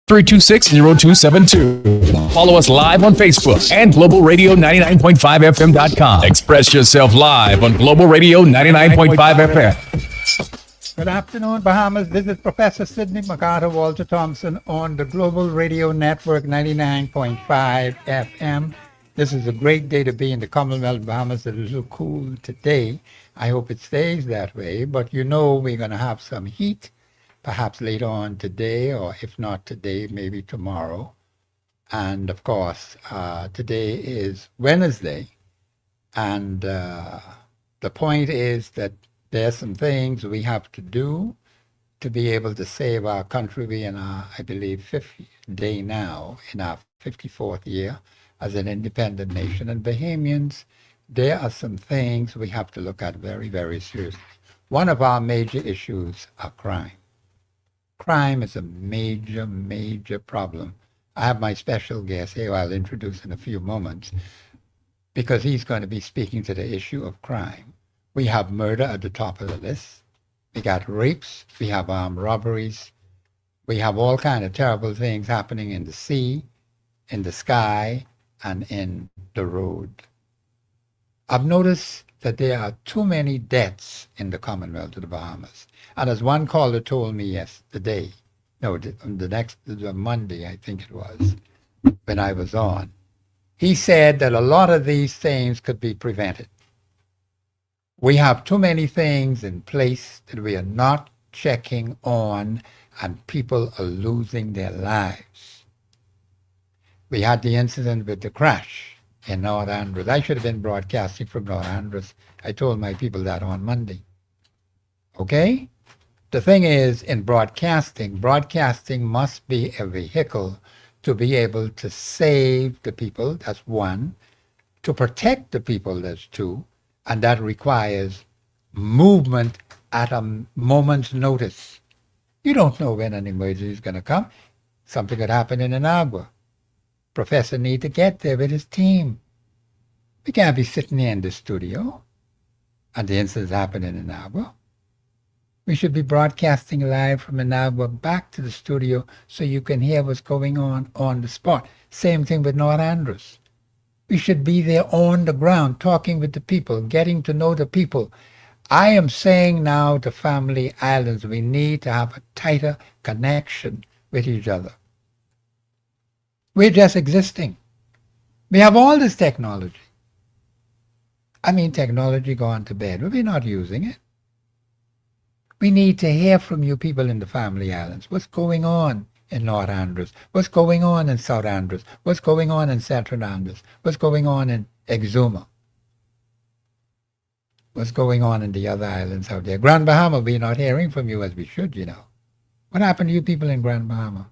326-0272. Follow us live on Facebook and globalradio99.5fm.com. Express yourself live on Global Radio 99.5 FM. Good afternoon, Bahamas. This is Professor Sidney Walter Thompson on the Global Radio Network 99.5 FM. This is a great day to be in the Commonwealth of Bahamas. It is a little cool today. I hope it stays that way, but you know we're going to have some heat, perhaps later on today, or if not today, maybe tomorrow. And of course, today is Wednesday, and the point is that there are some things we have to do to be able to save our country. We're in our, I believe, 50th day now, in our 54th year as an independent nation. And Bahamians, there are some things we have to look at very, very seriously. One of our major issues are crime. Crime is a major, major problem. I have my special guest here, who I'll introduce in a few moments, because he's going to be speaking to the issue of crime. We have murder at the top of the list. We got rapes. We have armed robberies. We have all kinds of terrible things happening in the sea, in the sky, and in the road. I've noticed that there are too many deaths in the Commonwealth of the Bahamas. And as one caller told me yesterday, the Monday, I think it was, when I was on, he said that a lot of these things could be prevented. We have too many things in place that we are not checking on, and people are losing their lives. We had the incident with the crash in North Andros. I should have been broadcasting from North Andros. I told my people that on Monday. Okay? The thing is, in broadcasting must be a vehicle to be able to save the people, that's one, to protect the people, that's two, and that requires movement at a moment's notice. You don't know when an emergency is going to come. Something could happen in Anagua. Professor need to get there with his team. We can't be sitting here in the studio and the incidents happen in Anagua. We should be broadcasting live from Anagua back to the studio so you can hear what's going on the spot. Same thing with North Andros. We should be there on the ground, talking with the people, getting to know the people. I am saying now to Family Islands, we need to have a tighter connection with each other. We're just existing. We have all this technology. I mean, technology gone to bed, but we're not using it. We need to hear from you people in the Family Islands. What's going on in North Andros? What's going on in South Andros? What's going on in Central Andros? What's going on in Exuma? What's going on in the other islands out there? Grand Bahama, we're not hearing from you as we should, you know. What happened to you people in Grand Bahama?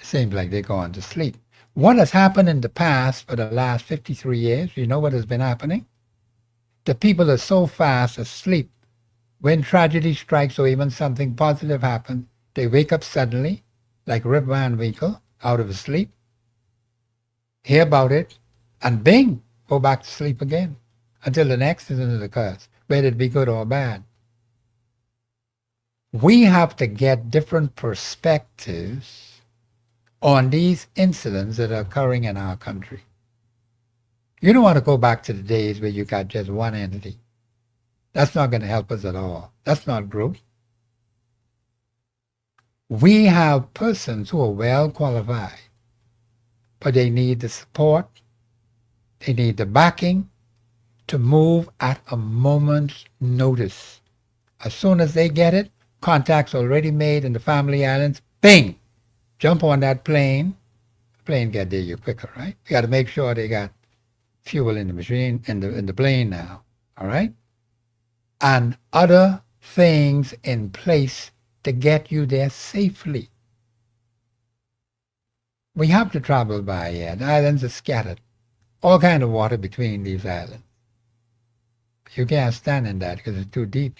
It seems like they're going to sleep. What has happened in the past for the last 53 years, you know what has been happening? The people are so fast asleep. When tragedy strikes or even something positive happens, they wake up suddenly, like Rip Van Winkle, out of sleep, hear about it, and bing, go back to sleep again until the next incident occurs, whether it be good or bad. We have to get different perspectives on these incidents that are occurring in our country. You don't want to go back to the days where you got just one entity. That's not going to help us at all. That's not growth. We have persons who are well qualified, but they need the support, they need the backing to move at a moment's notice. As soon as they get it, contacts already made in the Family Islands, bing! Jump on that plane. The plane get there you quicker, right? You got to make sure they got fuel in the machine, in the plane now, all right? And other things in place to get you there safely. We have to travel by air. The islands are scattered. All kind of water between these islands. You can't stand in that because it's too deep.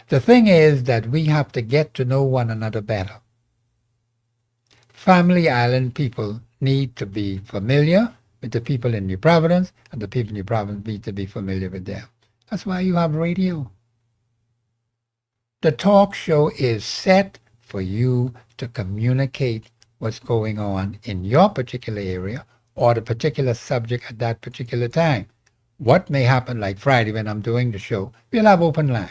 The thing is that we have to get to know one another better. Family Island people need to be familiar with the people in New Providence, and the people in New Providence need to be familiar with them. That's why you have radio. The talk show is set for you to communicate what's going on in your particular area or the particular subject at that particular time. What may happen, like Friday when I'm doing the show, we'll have open line.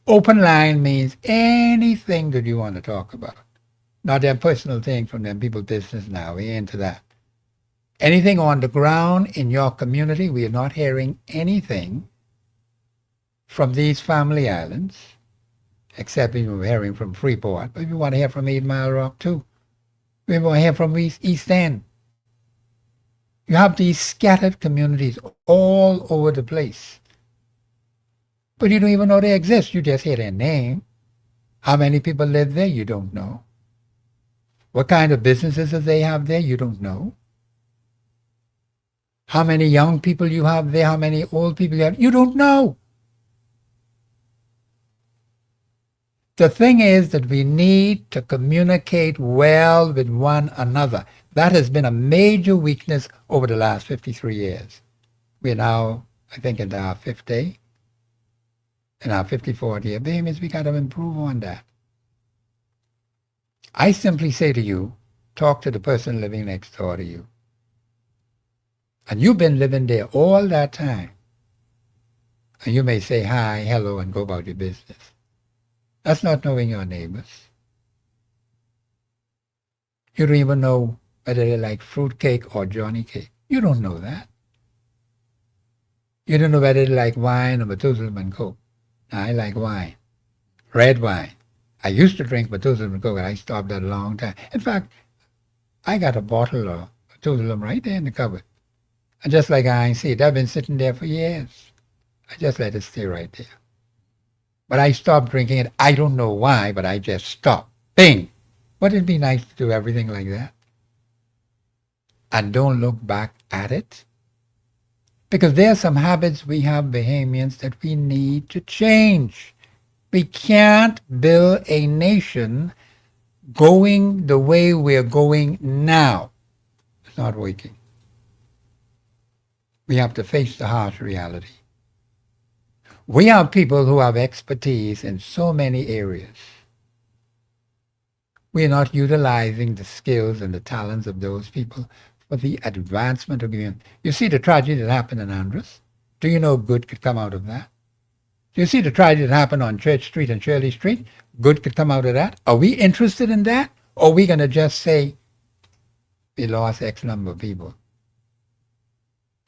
Open line means anything that you want to talk about. Not their personal thing from them people's business now. We're into that. Anything on the ground in your community, we are not hearing anything from these family islands, except we were hearing from Freeport. But we want to hear from 8 Mile Rock too. We want to hear from East End. You have these scattered communities all over the place. But you don't even know they exist. You just hear their name. How many people live there? You don't know. What kind of businesses do they have there? You don't know. How many young people you have there? How many old people you have? You don't know. The thing is that we need to communicate well with one another. That has been a major weakness over the last 53 years. We're now, I think, in our fifth day, in our 54th year. Babies, we got to improve on that. I simply say to you, talk to the person living next door to you. And you've been living there all that time. And you may say hi, hello, and go about your business. That's not knowing your neighbors. You don't even know whether they like fruit cake or Johnny cake. You don't know that. You don't know whether they like wine or Methuselah and Coke. I like wine, red wine. I used to drink Methuselah and Coke, and I stopped that a long time. In fact, I got a bottle of Methuselah right there in the cupboard. And just like I ain't see it, I've been sitting there for years. I just let it stay right there. But I stopped drinking it. I don't know why, but I just stopped. Bing! Wouldn't it be nice to do everything like that? And don't look back at it. Because there are some habits we have, Bahamians, that we need to change. We can't build a nation going the way we're going now. It's not working. We have to face the harsh reality. We are people who have expertise in so many areas. We are not utilizing the skills and the talents of those people for the advancement of humanity. You see the tragedy that happened in Andros? Do you know good could come out of that? Do you see the tragedy that happened on Church Street and Shirley Street? Good could come out of that? Are we interested in that? Or are we going to just say, we lost X number of people?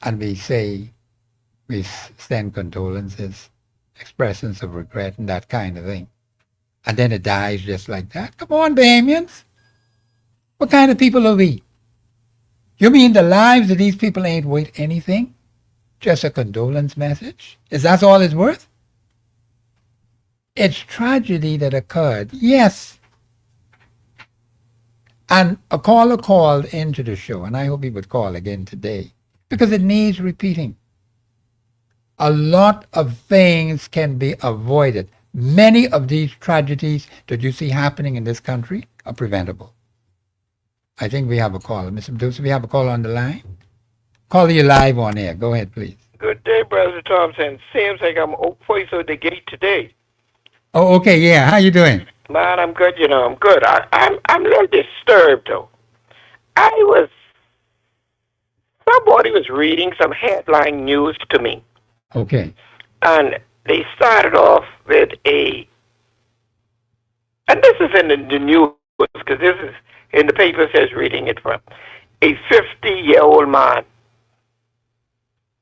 And we say, we send condolences, expressions of regret, and that kind of thing. And then it dies just like that. Come on, Bahamians. What kind of people are we? You mean the lives of these people ain't worth anything? Just a condolence message? Is that all it's worth? It's tragedy that occurred, yes. And a caller called into the show, and I hope he would call again today, because it needs repeating. A lot of things can be avoided. Many of these tragedies that you see happening in this country are preventable. I think we have a caller. Mr. Producer, we have a caller on the line. Call you live on air. Go ahead, please. Good day, Brother Thompson. Seems like I'm voice of the gate today. Oh, okay, yeah. How you doing? Man, I'm good, I'm good. I'm a little disturbed, though. Somebody was reading some headline news to me. Okay. And they started off with and this is in the news, because this is in the paper says reading it from, a 50-year-old man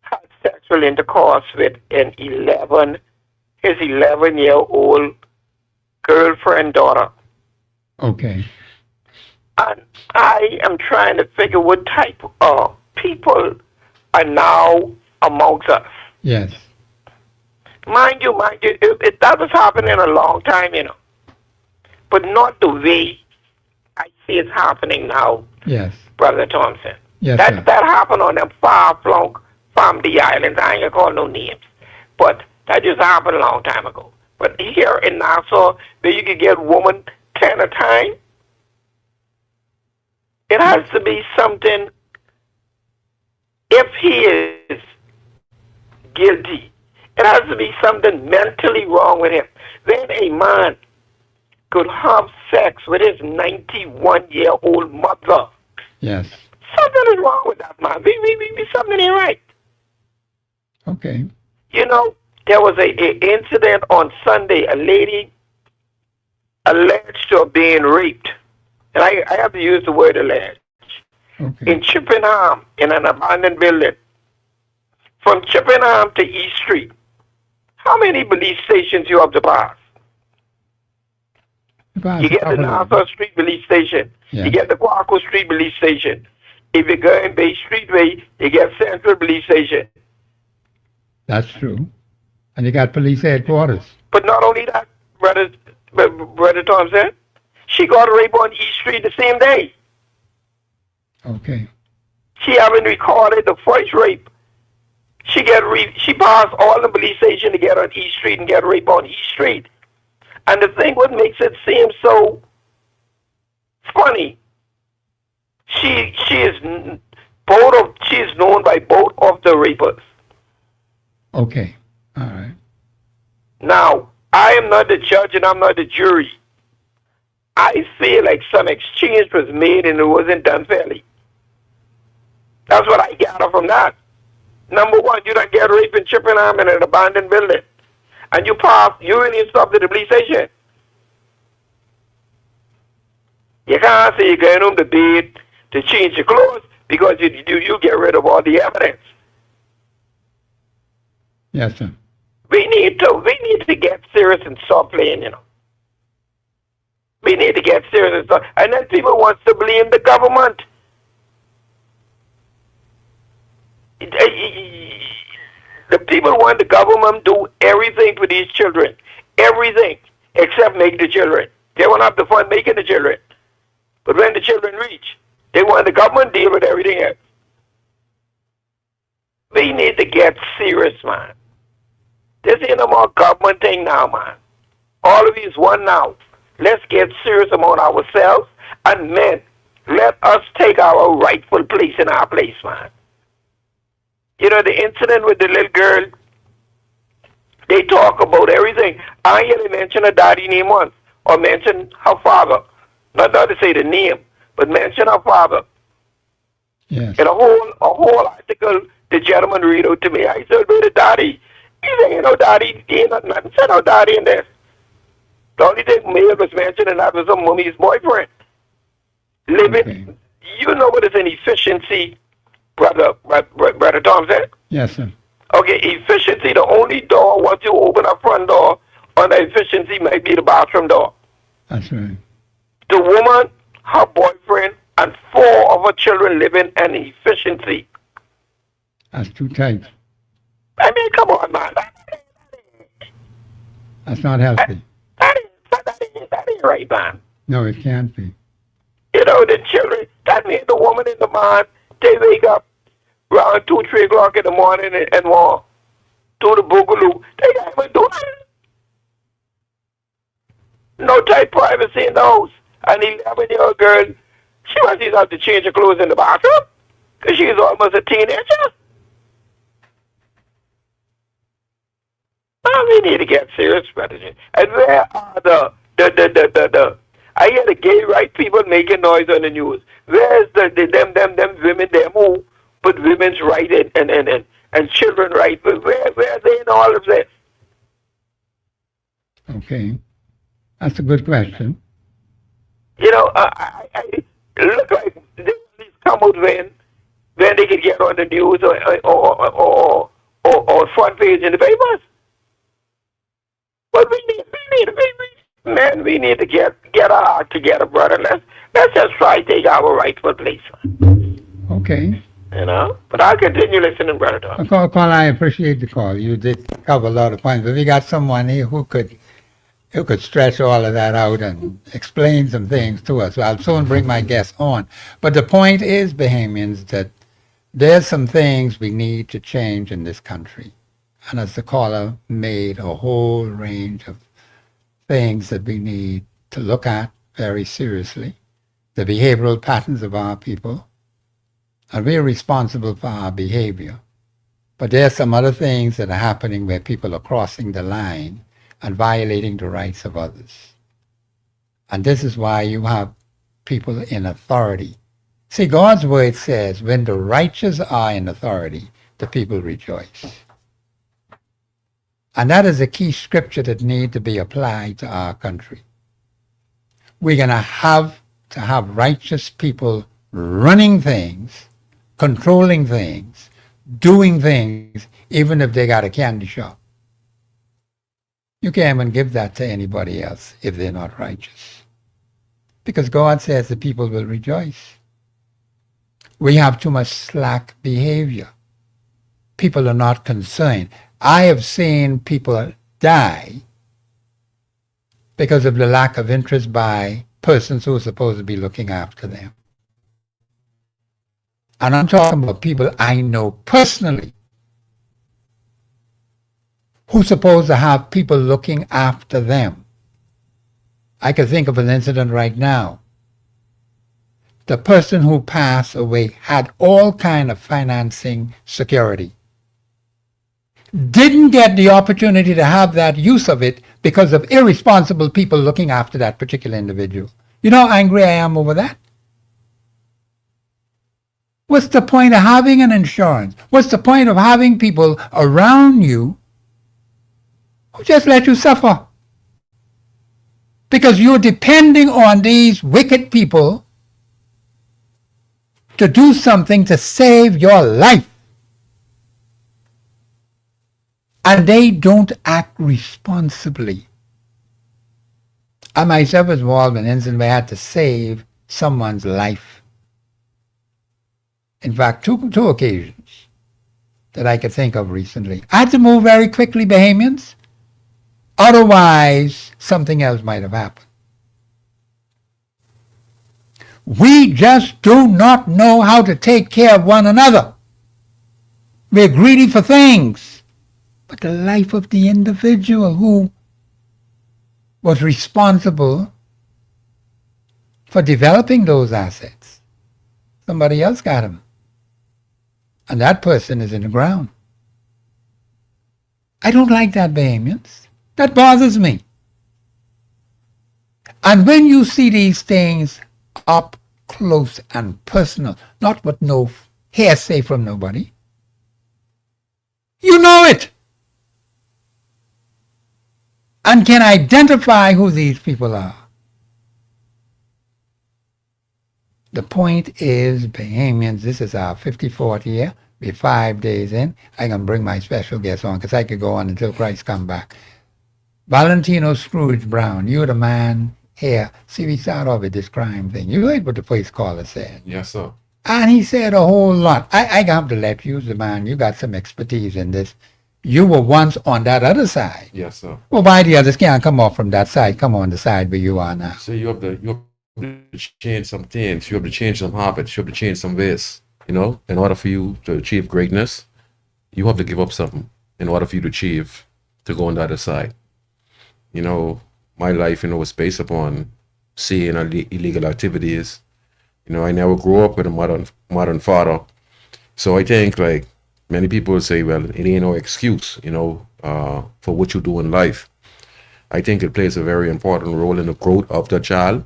had sexual intercourse with his 11-year-old girlfriend daughter. Okay. And I am trying to figure what type of people are now amongst us. Yes. Mind you, that was happening a long time, but not the way I see it's happening now. Yes. Brother Thompson. Yes, that sir. That happened on them far-flung from the islands. I ain't gonna call no names, but that just happened a long time ago. But here in Nassau, where you could get woman 10 a time, it has to be something. If he is guilty, it has to be something mentally wrong with him. Then a man could have sex with his 91-year-old mother. Yes. Something is wrong with that, man. Something ain't right. Okay. You know, there was a incident on Sunday. A lady alleged to have been raped. And I have to use the word alleged. Okay. In Chippenham, in an abandoned building. From Chippenham to East Street. How many police stations you have to pass? You get the Nassau Street Police Station. Yeah. You get the Quaco Street Police Station. If you go in Bay Street Way, you get Central Police Station. That's true. And you got police headquarters. But not only that, Brother Thompson, she got raped on East Street the same day. Okay. She haven't recorded the first rape. She passed all the police stations to get on East Street and get raped on East Street. And the thing what makes it seem so funny, she is known by both of the rapers. Okay. All right. Now, I am not the judge and I'm not the jury. I feel like some exchange was made and it wasn't done fairly. That's what I gather from that. Number one, you don't get raped in Chippenham in an abandoned building. And you really stop at the police station. You can't say you're going home to bed to change your clothes because you get rid of all the evidence. Yes, sir. We need to get serious and stop playing, you know. We need to get serious and stop. And then people want to blame the government. The people want the government to do everything for these children. Everything except make the children. They won't have the fun making the children. But when the children reach, they want the government to deal with everything else. We need to get serious, man. This ain't no more government thing now, man. All of you is one now. Let's get serious about ourselves. And men, let us take our rightful place in our place, man. You know, the incident with the little girl, they talk about everything. I ain't really mention her daddy name once, or mention her father. Not to say the name, but mention her father. Yes. In a whole article, the gentleman read out to me. I said, "Where the daddy?" He said, "You know, daddy, he ain't nothing." Said, "No daddy in this." The only thing male was mentioned, and that was a mummy's boyfriend. Living, Okay. You know what is an efficiency, brother Thompson? Yes, sir. Okay, efficiency, the only door, once you open a front door, on the efficiency might be the bathroom door. That's right. The woman, her boyfriend, and 4 of her children live in an efficiency. That's too tight. I mean, come on, man. That's not healthy. That ain't right, man. No, it can't be. You know, the children, that means the woman and the man, they wake up around 2, 3 o'clock in the morning and walk to the boogaloo. They can't even do that. No tight privacy in the house. An 11-year-old girl, she must have to change her clothes in the bathroom because she's almost a teenager. We need to get serious, brother. And where are the I hear the gay right people making noise on the news. Where's them women them who put women's right and children right? Where are they in all of this? Okay. That's a good question. You know, I look like these come out when they can get on the news or front page in the papers. But we need to get our act together, brother. Let's just try to take our rightful place. Okay. You know? But I'll continue listening, brother. Call, I appreciate the call. You did cover a lot of points, but we got someone here who could stretch all of that out and explain some things to us. So I'll soon bring my guest on. But the point is, Bahamians, that there's some things we need to change in this country. And as the caller made a whole range of things that we need to look at very seriously, the behavioral patterns of our people, and we're responsible for our behavior. But there's some other things that are happening where people are crossing the line and violating the rights of others. And this is why you have people in authority. See, God's word says, when the righteous are in authority, the people rejoice. And that is a key scripture that needs to be applied to our country. We're going to have righteous people running things, controlling things, doing things, even if they got a candy shop. You can't even give that to anybody else if they're not righteous. Because God says the people will rejoice. We have too much slack behavior. People are not concerned. I have seen people die because of the lack of interest by persons who are supposed to be looking after them. And I'm talking about people I know personally who's supposed to have people looking after them. I can think of an incident right now. The person who passed away had all kind of financing security. Didn't get the opportunity to have that use of it because of irresponsible people looking after that particular individual. You know how angry I am over that? What's the point of having an insurance? What's the point of having people around you who just let you suffer? Because you're depending on these wicked people to do something to save your life. And they don't act responsibly. I myself was involved in an incident where I had to save someone's life. In fact, two occasions that I could think of recently. I had to move very quickly, Bahamians. Otherwise, something else might have happened. We just do not know how to take care of one another. We're greedy for things. But the life of the individual who was responsible for developing those assets, somebody else got him. And that person is in the ground. I don't like that, Bahamians. That bothers me. And when you see these things up close and personal, not with no hearsay from nobody, you know it. And can identify who these people are. The point is, Bahamians, this is our 54th year. We're 5 days in. I can bring my special guest on because I could go on until Christ come back. Valentino Scrooge Brown, you're the man here. See, we start off with this crime thing. You heard what the first caller said. Yes, sir. And he said a whole lot. I have to let you, the man, you got some expertise in this. You were once on that other side. Yes, sir. Well, why the others can't come off from that side? Come on the side where you are now. So you have to change some things. You have to change some habits. You have to change some ways. You know, in order for you to achieve greatness, you have to give up something in order for you to go on the other side. You know, my life, was based upon seeing illegal activities. I never grew up with a modern father. So I think, like, many people say, well, it ain't no excuse, for what you do in life. I think it plays a very important role in the growth of the child,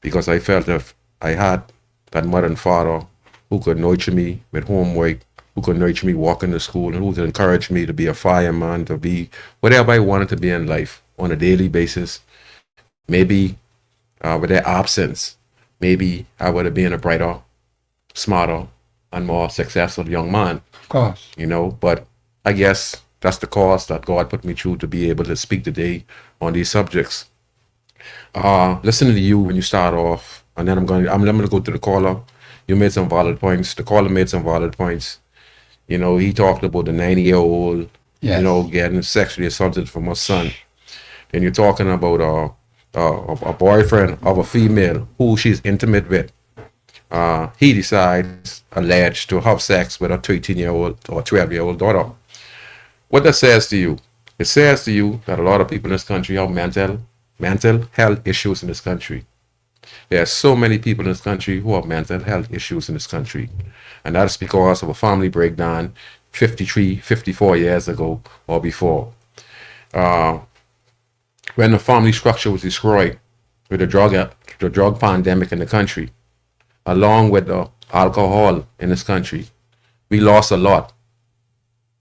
because I felt if I had that mother and father who could nurture me with homework, who could nurture me walking to school, and who could encourage me to be a fireman, to be whatever I wanted to be in life on a daily basis, maybe with their absence, maybe I would have been a brighter, smarter, and more successful young man. Of course. But I guess that's the course that God put me through to be able to speak today on these subjects. Listening to you when you start off, and then I'm gonna go to the caller. You made some valid points. The caller made some valid points. He talked about the 90-year-old, yes, getting sexually assaulted from her son. Then you're talking about a boyfriend of a female who she's intimate with. He decides, alleged, to have sex with a 13-year-old or 12-year-old daughter. What that says to you? It says to you that a lot of people in this country have mental health issues in this country. There are so many people in this country who have mental health issues in this country. And that's because of a family breakdown 53, 54 years ago or before. When the family structure was destroyed, with the drug pandemic in the country, along with the alcohol in this country, we lost a lot.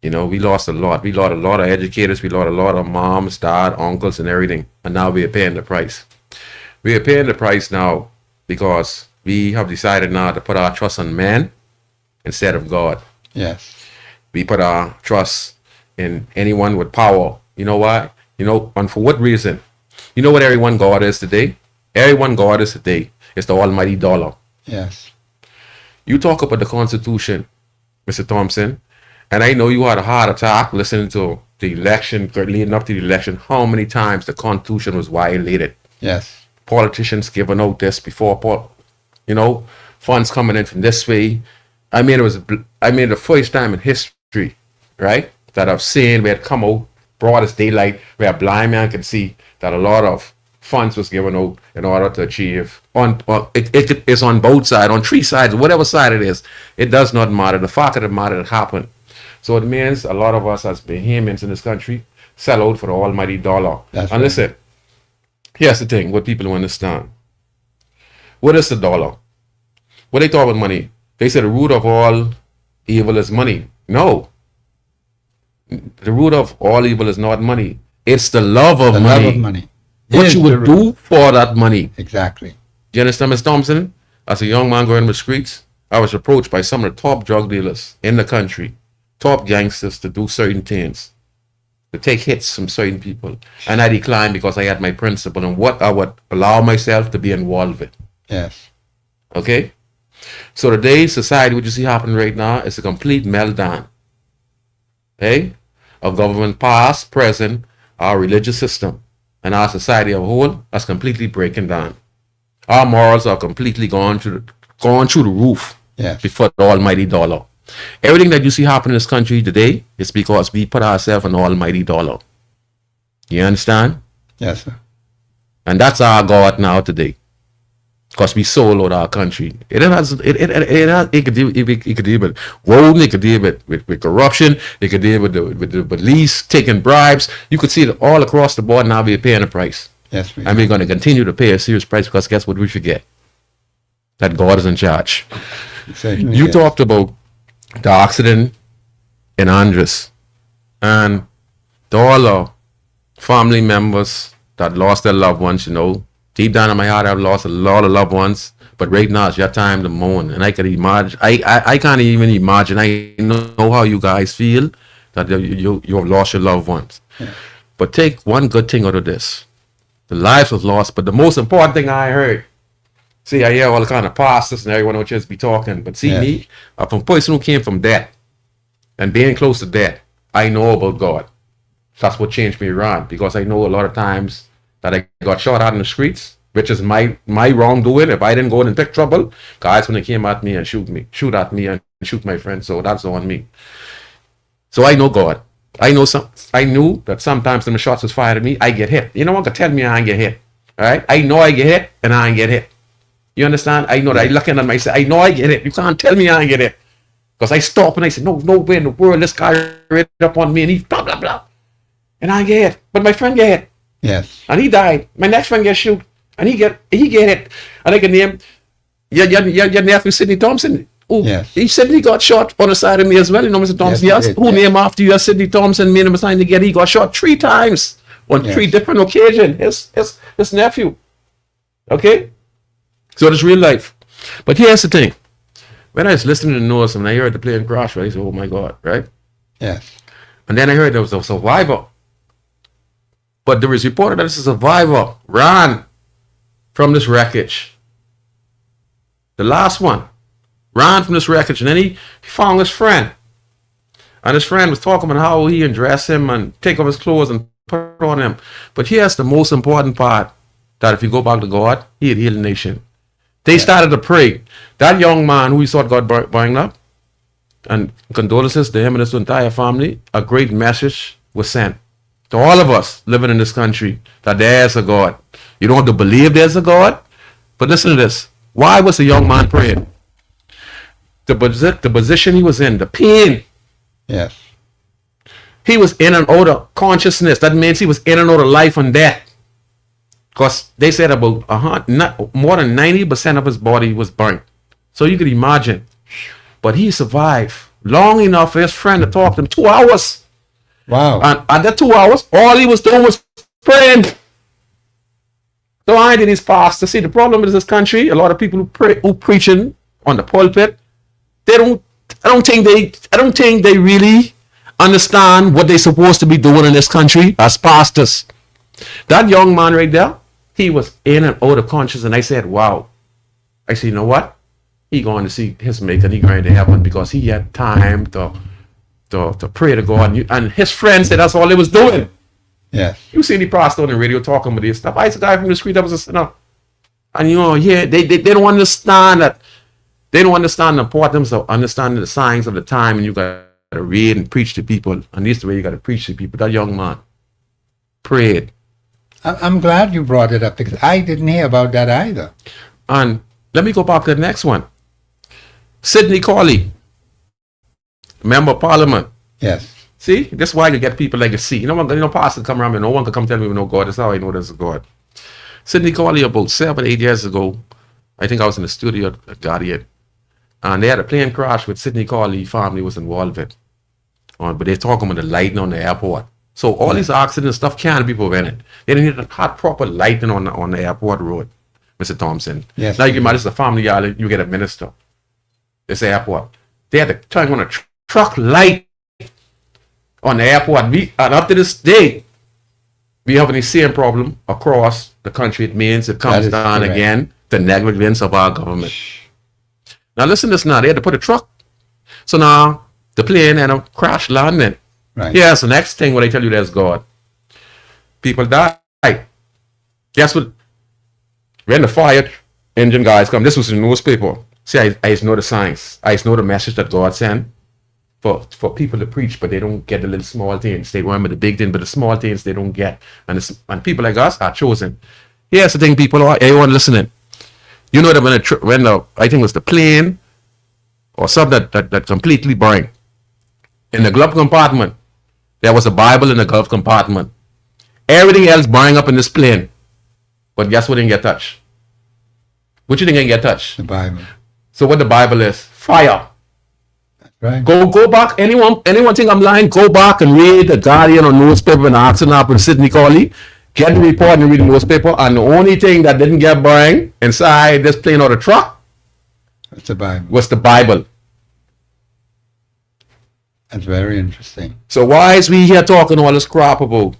We lost a lot. We lost a lot of educators. We lost a lot of moms, dad, uncles, and everything. And now we are paying the price. We are paying the price now because we have decided now to put our trust on man instead of God. Yes. We put our trust in anyone with power. You know why? And for what reason? You know what everyone God is today? Everyone God is today is the almighty dollar. Yes. You talk about the Constitution, Mr. Thompson, and I know you had a heart attack listening to the election, leading up to the election, how many times the Constitution was violated. Yes. Politicians giving out this before, funds coming in from this way. I mean, the first time in history, right, that I've seen where it come out, broad as daylight, where a blind man can see that a lot of funds was given out in order to achieve. It is on both sides, on three sides, whatever side it is. It does not matter. The fact of the matter, it happened. So it means a lot of us as Bahamians in this country sell out for the almighty dollar. That's and right. Listen, here's the thing, what people don't understand. What is the dollar? What they talk about money? They say the root of all evil is money. No. The root of all evil is not money. It's the love of money. The love of money. What is you the would root. do for that money. Exactly. Do you understand, Ms. Thompson? As a young man going the streets, I was approached by some of the top drug dealers in the country, top gangsters, to do certain things, to take hits from certain people. And I declined because I had my principle and what I would allow myself to be involved with. Yes. Okay? So today's society, what you see happening right now, is a complete meltdown. Okay? Of government past, present, our religious system, and our society as a whole is completely breaking down. Our morals are completely gone through the roof. Yes. Before the almighty dollar. Everything that you see happen in this country today is because we put ourselves on the almighty dollar. You understand? Yes, sir. And that's our God now today. Because we sold out our country. It could deal with voting, it could deal with corruption, it could deal with the police taking bribes. You could see it all across the board. Now we're paying a price. Yes, we And we're going to continue to pay a serious price because guess what we forget? That God is in charge. certainly You is. talked about the accident in Andres and all the family members that lost their loved ones. Deep down in my heart, I've lost a lot of loved ones, but right now it's your time to mourn. And I can imagine, I can't even imagine. I know how you guys feel that you have lost your loved ones. Yeah. But take one good thing out of this. The lives was lost, but the most important thing I heard, see, I hear all the kind of pastors and everyone will just be talking, but see, Yes. me, I'm a person who came from death and being close to death. I know about God. That's what changed me around, because I know a lot of times that I got shot out in the streets, which is my wrongdoing. If I didn't go in and pick trouble, guys when they came at me and shoot at me and shoot my friends, so that's on me. So I know God. I knew that sometimes when the shots was fired at me, I get hit. You know what could tell me I ain't get hit. All right? I know I get hit and I ain't get hit. You understand? I know that. I looking at myself. I know I get hit. You can't tell me I ain't get hit. Because I stop and I say, no way in the world this guy read up on me and he blah, blah, blah. And I get hit. But my friend get hit. Yes. And he died. My next friend get shoot. And he get hit. And I can name your nephew Sidney Thompson. Oh, Yes. he said he got shot on the side of me as well. You know, Mr. Thompson. Yes, Yes. he did, Who yeah. name after you? Sidney Thompson. Me and him was trying to get. He got shot 3 times on Yes. 3 different occasions. His nephew. Okay. So it's real life. But here's the thing. When I was listening to the news and I heard the plane crash, right, I said, oh my God, right? Yes. And then I heard there was a survivor. But there was reported that this survivor ran from this wreckage. The last one ran from this wreckage, and then he found his friend. And his friend was talking about how he undress him and take off his clothes and put on him. But here's the most important part, that if you go back to God, he'd heal the nation. They started to pray. That young man who we saw God bring up, and condolences to him and his entire family, a great message was sent to all of us living in this country that there's a God. You don't have to believe there's a God, but listen to this. Why was the young man praying? The position he was in, the pain. Yes. He was in and out of consciousness. That means he was in and out of life and death. Because they said about more than 90% of his body was burnt. So you could imagine. But he survived long enough for his friend to talk to him 2 hours. Wow. And at that 2 hours, all he was doing was praying. So I did his pastor. See, the problem is this country, a lot of people who preaching on the pulpit, I don't think they really understand what they're supposed to be doing in this country as pastors. That young man right there, he was in and out of conscious, and I said, wow. I said, you know what? He going to see his maker, and he going to heaven because he had time to pray to God. And his friend said that's all he was doing. Yes. You see the pastor on the radio talking about this stuff. I used to guy from the street that was a sinner. And they don't understand that. They don't understand the importance of understanding the signs of the time, and you got to read and preach to people. And this is the way you got to preach to people. That young man prayed. I'm glad you brought it up because I didn't hear about that either. And let me go back to the next one. Sidney Corley, member of parliament. Yes. See, that's why you get people like you see. Pastor come around and no one can come tell me we know God. That's how I know there's a God. Sidney Corley, about 7-8 years ago, I think I was in the studio at Guardian, and they had a plane crash with Sidney Corley family was involved in. But they're talking about the lighting on the airport. So all these accidents stuff can't be prevented. They didn't need to have proper lighting on the airport road, Mr. Thompson. Yes. Now you imagine it's a family yard, you get a minister. This airport. They had to turn on a truck light on the airport. And up to this day, we have the same problem across the country. It means it comes down correct. again to negligence of our government. Now listen to this now. They had to put a truck. So now the plane and a crash landing. Right. Yeah, so next thing when I tell you there's God. People die. Guess what? When the fire engine guys come, this was in the newspaper. See, I know the signs. I know the message that God sent for people to preach, but they don't get the little small things. They remember the big thing, but the small things they don't get. And people like us are chosen. Here's the thing, people, everyone listening. You know that when I think it was the plane or something that completely burned. In the glove compartment, there was a Bible in the glove compartment. Everything else burned up in this plane. But guess what didn't get touched? What you think didn't get touched? The Bible. So what the Bible is? Fire. Right. Go back. Anyone think I'm lying? Go back and read the Guardian or newspaper and asking up with Sidney Corley. Get the report and read the newspaper. And the only thing that didn't get burned inside this plane or the truck It's the Bible. was the Bible. That's very interesting. So why is we here talking all this crap about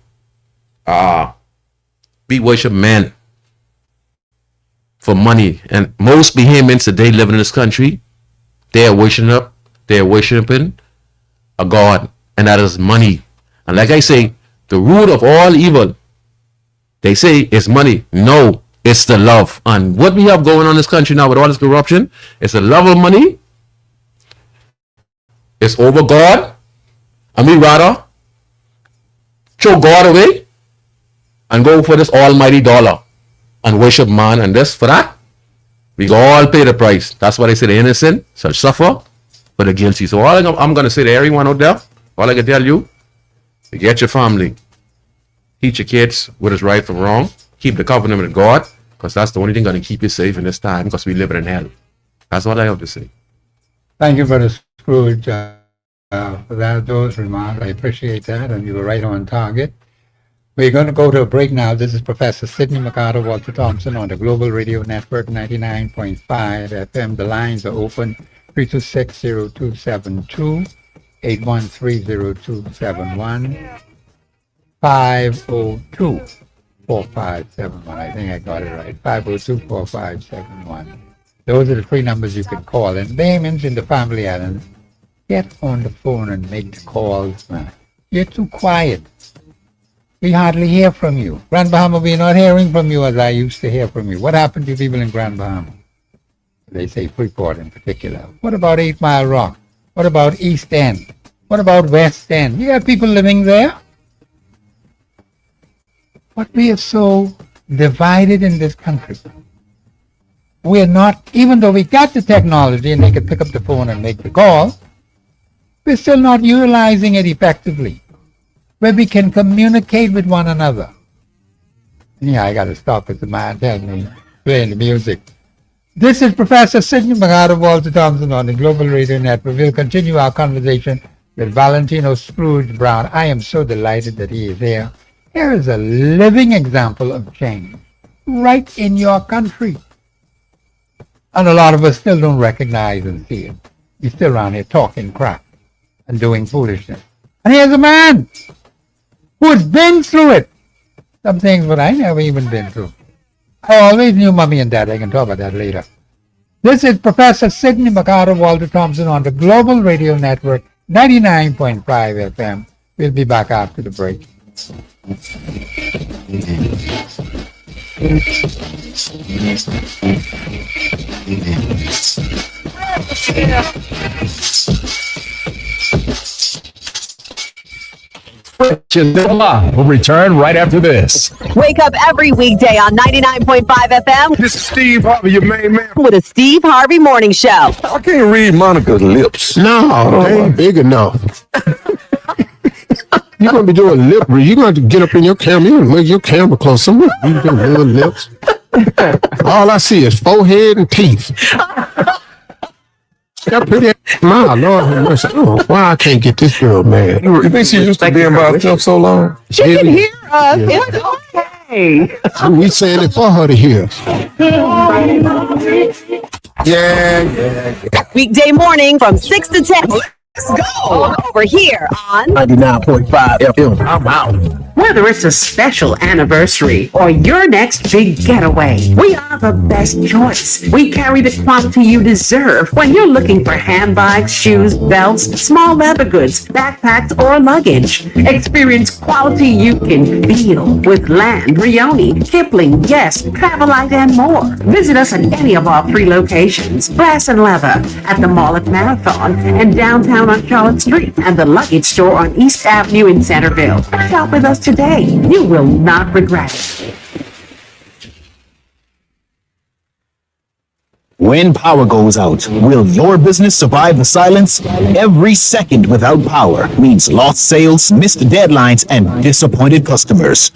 we worship men for money? And most Bahamians today living in this country, they are worshiping a God, and that is money. And like I say, the root of all evil, they say, is money. No, it's the love. And what we have going on in this country now with all this corruption, it's the love of money. It's over God, and we rather throw God away and go for this almighty dollar and worship man, and this for that we all pay the price. That's why they say the innocent shall suffer for the guilty. So all I'm going to say to everyone out there, all I can tell you, get your family, teach your kids what is right from wrong, keep the covenant with God, because that's the only thing going to keep you safe in this time, because we live in hell. That's what I have to say. Thank you, Brother Scrooge, for those remarks. I appreciate that, and you were right on target. We're going to go to a break now. This is Professor Sidney MacArthur, Walter Thompson on the Global Radio Network 99.5 FM. The lines are open 326-0272, 813-0271, 502-4571. I think I got it right. 502-4571. Those are the three numbers you can call. And Bahamians in the family islands, get on the phone and make the calls, man. You're too quiet. We hardly hear from you. Grand Bahama, we're not hearing from you as I used to hear from you. What happened to people in Grand Bahama? They say Freeport in particular. What about 8 Mile Rock? What about East End? What about West End? You got people living there? But we are so divided in this country. We're not, even though we got the technology and they can pick up the phone and make the call, we're still not utilizing it effectively, where we can communicate with one another. Yeah, I got to stop because the man tells me playing the music. This is Professor Sidney Walter Thompson on the Global Radio Network. We'll continue our conversation with Valentino Scrooge Brown. I am so delighted that he is here. Here is a living example of change right in your country. And a lot of us still don't recognize and see it. He's still around here talking crap and doing foolishness. And here's a man who has been through it. Some things that I never even been through. I always knew mommy and dad. I can talk about that later. This is Professor Sidney Walter Thompson on the Global Radio Network, 99.5 FM. We'll be back after the break. We'll return right after this. Wake up every weekday on 99.5 FM This is Steve Harvey, your main man. with a Steve Harvey Morning Show. I can't read Monica's lips. No, they ain't big enough. You're gonna be doing lip read. You're gonna have to get up in your camera. You're gonna make your camera close. Some read them little lips. All I see is forehead and teeth. That pretty smile, Lord have mercy. I don't know why I can't get this girl mad. You think she used to being by herself so long? She can hear us. It's okay. We saying it for her to hear. Yeah. Weekday morning from 6 to 10. Let's go over here on 99.5 FM. I'm out. Whether it's a special anniversary or your next big getaway, we are the best choice. We carry the quality you deserve when you're looking for handbags, shoes, belts, small leather goods, backpacks, or luggage. Experience quality you can feel with Land, Rioni, Kipling, Yes, Travelite, and more. Visit us at any of our 3 locations: Brass and Leather at the Mall at Marathon and downtown on Charlotte Street, and the Luggage Store on East Avenue in Centerville. Shop with us today. You will not regret it. When power goes out, will your business survive the silence? Every second without power means lost sales, missed deadlines, and disappointed customers.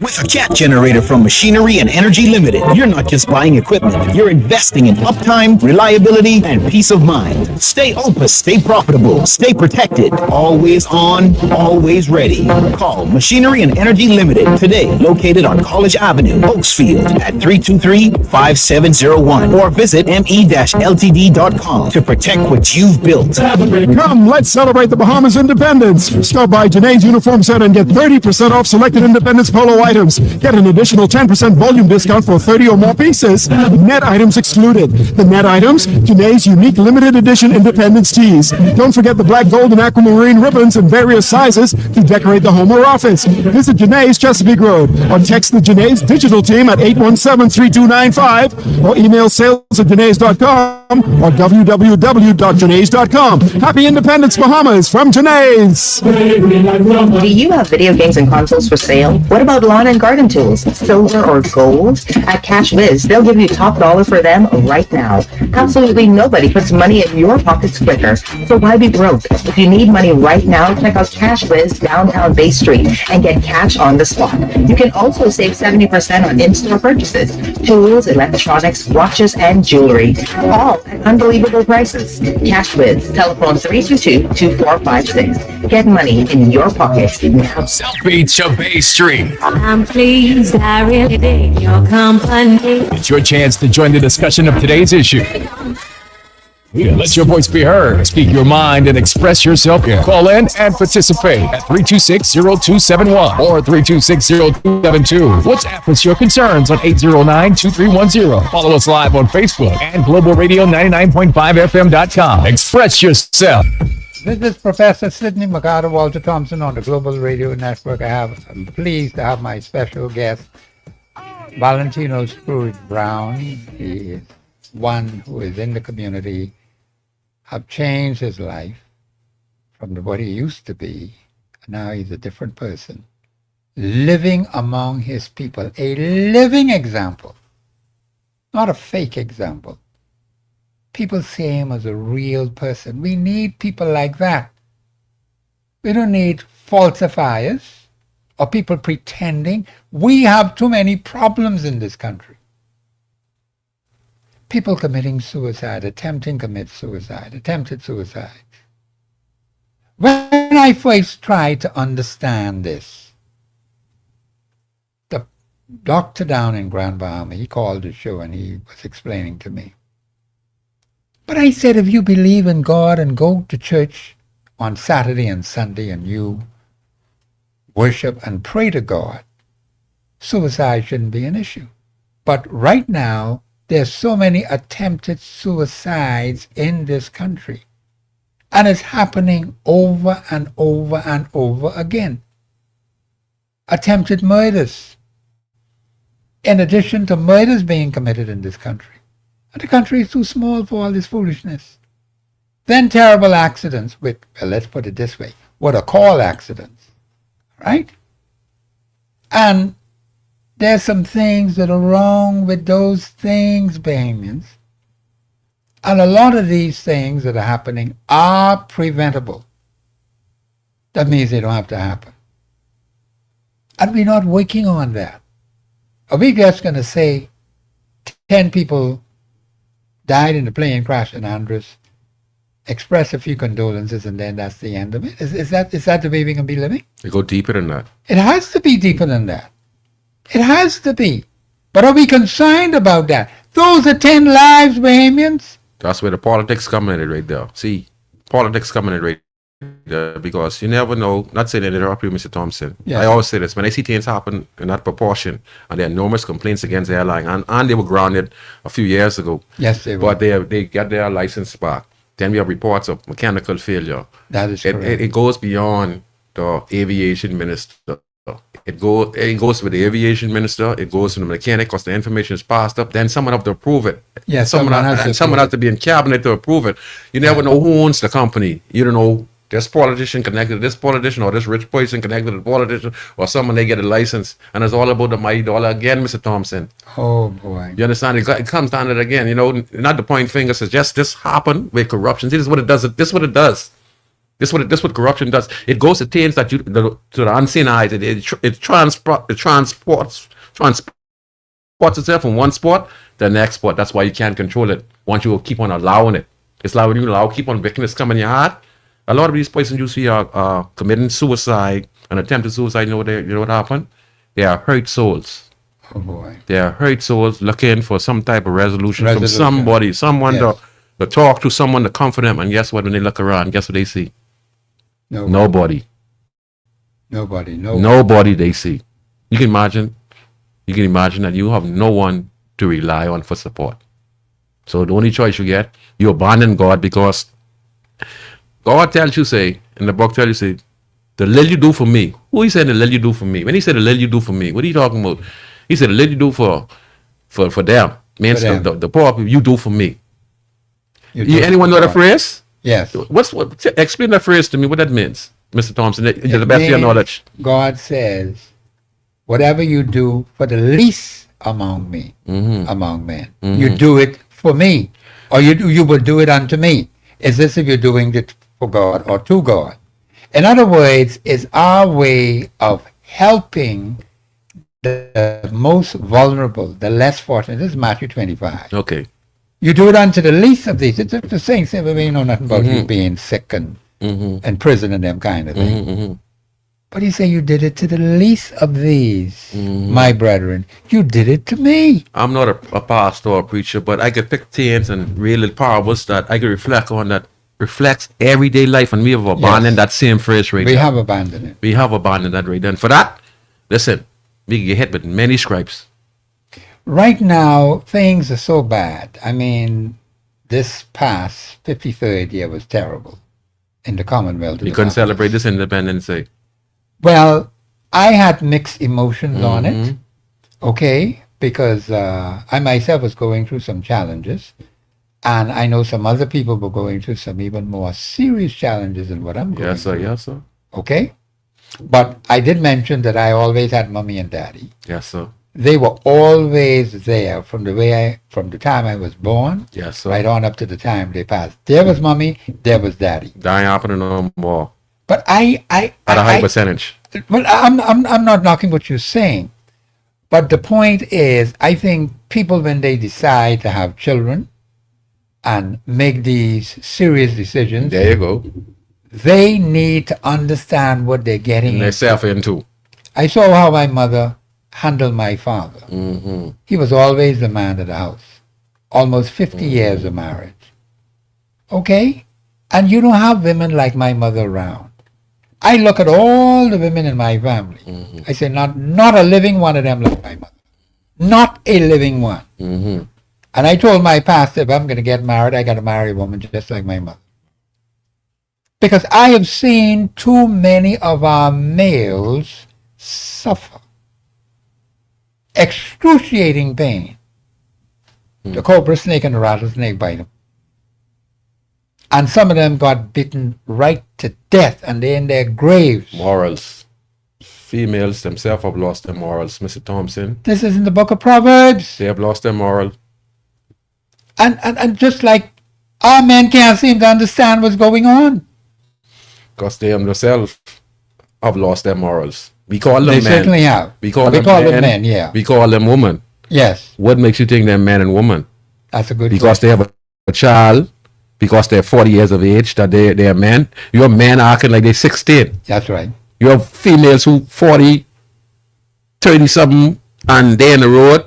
With a cat generator from Machinery and Energy Limited, you're not just buying equipment, you're investing in uptime, reliability, and peace of mind. Stay open, stay profitable, stay protected, always on, always ready. Call Machinery and Energy Limited today, located on College Avenue, Oaksfield, at 323-5701, or visit me-ltd.com to protect what you've built. Come, let's celebrate the Bahamas independence. Stop by Janae's Uniform Center and get 30% off selected Independence Polo items. Get an additional 10% volume discount for 30 or more pieces. Net items excluded. The net items, Janae's unique limited edition Independence tees. Don't forget the black, gold, and aquamarine ribbons in various sizes to decorate the home or office. Visit Janae's Chesapeake Road or text the Janae's digital team at 817-3295 or email sales@janae's.com or www.janae's.com. Happy Independence, Bahamas from Janae's. Do you have video games and consoles for sale? What about lawn and garden tools, silver or gold? At Cash Biz, they'll give you top dollar for them right now. Absolutely nobody puts money in your pockets quicker. So why be broke? If you need money right now, check out Cash Biz downtown Bay Street and get cash on the spot. You can also save 70% on in-store purchases, tools, electronics, watches, and jewelry. All at unbelievable prices. Cash Biz, telephone 322-2456. Get money in your pocket now. South Beach of Bay Street. I'm pleased, I really dig your company. It's your chance to join the discussion of today's issue. Yeah, let your voice be heard. Speak your mind and express yourself. Call in and participate at 326-0271 or 326-0272. WhatsApp us your concerns on 809-2310. Follow us live on Facebook and globalradio99.5fm.com. Express yourself. This is Professor Sidney Walter Thompson on the Global Radio Network. I'm pleased to have my special guest, Valentino Scrooge Brown. He is one who is in the community, have changed his life from what he used to be. Now he's a different person, living among his people, a living example, not a fake example. People see him as a real person. We need people like that. We don't need falsifiers or people pretending. We have too many problems in this country. People committing suicide, attempted suicide. When I first tried to understand this, the doctor down in Grand Bahama, he called the show and he was explaining to me. But I said, if you believe in God and go to church on Saturday and Sunday and you worship and pray to God, suicide shouldn't be an issue. But right now, there's so many attempted suicides in this country. And it's happening over and over and over again. Attempted murders. In addition to murders being committed in this country. And the country is too small for all this foolishness. Then terrible accidents with, well, let's put it this way, what are called accidents. Right? And there's some things that are wrong with those things, Bahamians. And a lot of these things that are happening are preventable. That means they don't have to happen. And we're not working on that. Are we just going to say 10 people died in the plane crash in Andres, express a few condolences, and then that's the end of it? Is that the way we're going to be living? They go deeper than that. It has to be deeper than that. It has to be. But are we concerned about that? Those are 10 lives, Bahamians. That's where the politics come in it right there. See, politics come in it right there because you never know. Not saying that interrupt you, Mr. Thompson. Yes. I always say this. When I see things happen in that proportion, and there are enormous complaints against the airline, and they were grounded a few years ago. Yes, they were. But they got their license back. Then we have reports of mechanical failure. That is correct. It goes beyond the aviation minister. It goes with the aviation minister. It goes to the mechanic because the information is passed up. Then someone have to approve it. Yes, someone has to be in cabinet to approve it. You never know who owns the company. You don't know this politician connected to this politician or this rich person connected to the politician or someone they get a license. And it's all about the mighty dollar again, Mr. Thompson. Oh boy. You understand? It comes down to it again. You know, not to point fingers. It's just this happened with corruption. See, this is what it does. This is what it does. This is what corruption does. It goes to things that to the unseen eyes. It transports itself from one spot to the next spot. That's why you can't control it. Once you keep on allowing it, it's like when you keep on wickedness coming in your heart. A lot of these persons you see are committing suicide and attempted suicide. You know what happened? They are hurt souls. Oh boy. They are hurt souls looking for some type of resolution. From somebody, someone to talk to, someone to comfort them. And guess what? When they look around, guess what they see? Nobody they see. You can imagine that you have no one to rely on for support. So the only choice you get, you abandon God because God tells you, say, in the book tells you, say, the little you do for me. Who he said the little you do for me? When he said the little you do for me, what are you talking about? He said the little you do for them. Means the poor people, you do for me. Anyone know the phrase? Yes. Explain that phrase to me, what that means, Mr. Thompson, to the best of your knowledge. God says, whatever you do for the least among me, among men, you do it for me, or you will do it unto me. Is this if you're doing it for God or to God? In other words, it's our way of helping the most vulnerable, the less fortunate. This is Matthew 25. Okay. You do it unto the least of these. It's the same thing. We know nothing about you being sick and in prison and them kind of thing. But he said, you did it to the least of these, my brethren. You did it to me. I'm not a pastor or a preacher, but I could pick things and real little parables that I could reflect on that reflects everyday life, and we have abandoned that same phrase right now. We have abandoned it. We have abandoned that right there. And for that, listen, we get hit with many stripes. Right now, things are so bad. I mean, this past 53rd year was terrible in the Commonwealth. You couldn't celebrate this Independence Day. Well, I had mixed emotions on it, okay, because I myself was going through some challenges, and I know some other people were going through some even more serious challenges than what I'm going through. Yes, sir. Okay? But I did mention that I always had mommy and daddy. Yes, sir. They were always there from the time I was born, yes, sir, right on up to the time they passed. There was mommy, there was daddy. That ain't happening no more. But at a high percentage. well, I'm not knocking what you're saying, but the point is, I think people when they decide to have children and make these serious decisions, There you go. they need to understand what they're getting And into. themselves into. I saw how my mother handled my father. Mm-hmm. He was always the man of the house. Almost 50 years of marriage. Okay? And you don't have women like my mother around. I look at all the women in my family. Mm-hmm. I say, not a living one of them like my mother. Not a living one. Mm-hmm. And I told my pastor, if I'm going to get married, I got to marry a woman just like my mother. Because I have seen too many of our males suffer excruciating pain. The cobra snake and the rattlesnake bite them. And some of them got bitten right to death, and they're in their graves. Morals. Females themselves have lost their morals, Mr. Thompson. This is in the book of Proverbs. They have lost their moral. And just like our men can't seem to understand what's going on. Because they themselves have lost their morals. We call them They men. certainly have. We call We them call them men. men, yeah. We call them women. Yes, What makes you think they're man and woman? that's a good Because question. they have a child, because they're 40 years of age, that they're men. You have men acting like they're 16. That's right. You have females who 40, 30 something, and they in the road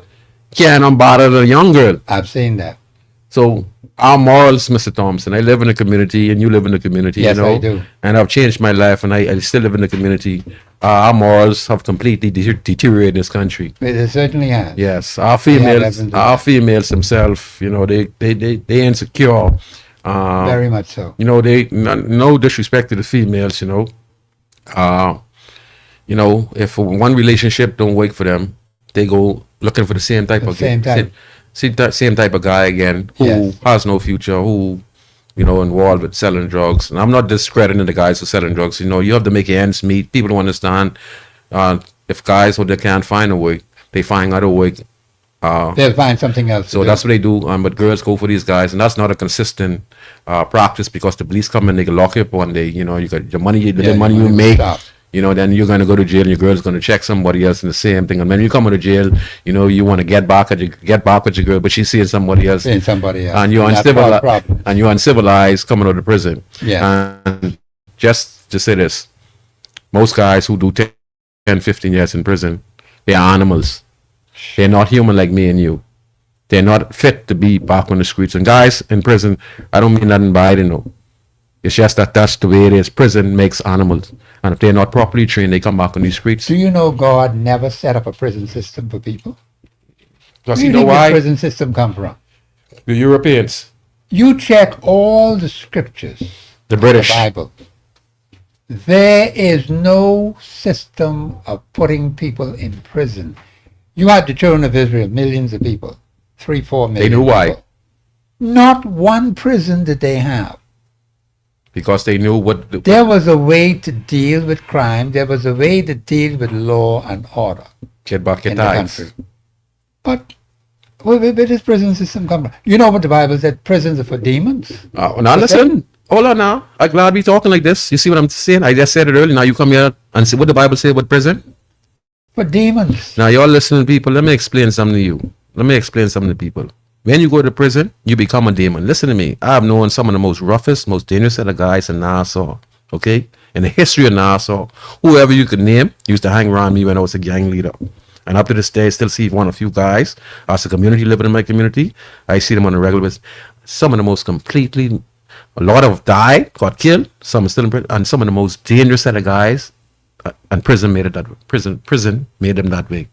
can't unbother a young girl. I've seen that. So our morals, Mr. Thompson, I live in a community and you live in a community, Yes, you know. I do. And I've changed my life and I still live in the community. Our morals have completely deteriorated in this country. It certainly has. Yes, our haven't done females themselves, you know, they insecure. Very much so. You know, no disrespect to the females, you know. You know, if one relationship don't work for them, they go looking for the same type of same type. same type of guy again who Yes. has no future, who, you know, involved with selling drugs. And I'm not discrediting the guys who selling drugs. You know, you have to make your ends meet. People don't understand. If guys or they can't find a way, they find other way. They'll find something else. So that's what they do. But girls go for these guys, and that's not a consistent practice because the police come and they can lock you up one day. You know, you got the money, the money you make. Stop. You know, then you're going to go to jail, and your girl's going to check somebody else in the same thing. And when you come out of jail, you know, you want to get back with your girl, but she's seeing somebody else. Seeing somebody else. And you're And that's our uncivilized. problem. And you're uncivilized coming out of prison. Yeah. And just to say this, most guys who do 10, 15 years in prison, they're animals. They're not human like me and you. They're not fit to be back on the streets. And guys in prison, I don't mean nothing by it, you know. It's just that that's the way it is. Prison makes animals. And if they're not properly trained, they come back on these streets. Do you know God never set up a prison system for people? Does Where you do know think the why? prison system come from? The Europeans, You check all the scriptures, the the British. Bible. There is no system of putting people in prison. You had the children of Israel, millions of people, 3-4 million. They knew why. people. Not one prison did they have. Because they knew what... There was a way to deal with crime. There was a way to deal with law and order Get back your in the times. country. But where did this prison system come from? You know what the Bible said? Prisons are for demons. Now listen. Hold on now. I'm glad we talking like this. You see what I'm saying? I just said it earlier. Now you come here and see what the Bible say about prison. For demons. Now y'all listening people, let me explain something to you. Let me explain something to people. When you go to prison, you become a demon. Listen to me. I've known some of the most roughest, most dangerous set of guys in Nassau. Okay? In the history of Nassau, whoever you could name used to hang around me when I was a gang leader. And up to this day, I still see a few guys. As a community living in my community, I see them on a regular basis. Some of the most completely, a lot of died, got killed. Some are still in prison. And some of the most dangerous set of guys, and prison made it that way. Prison made them that way.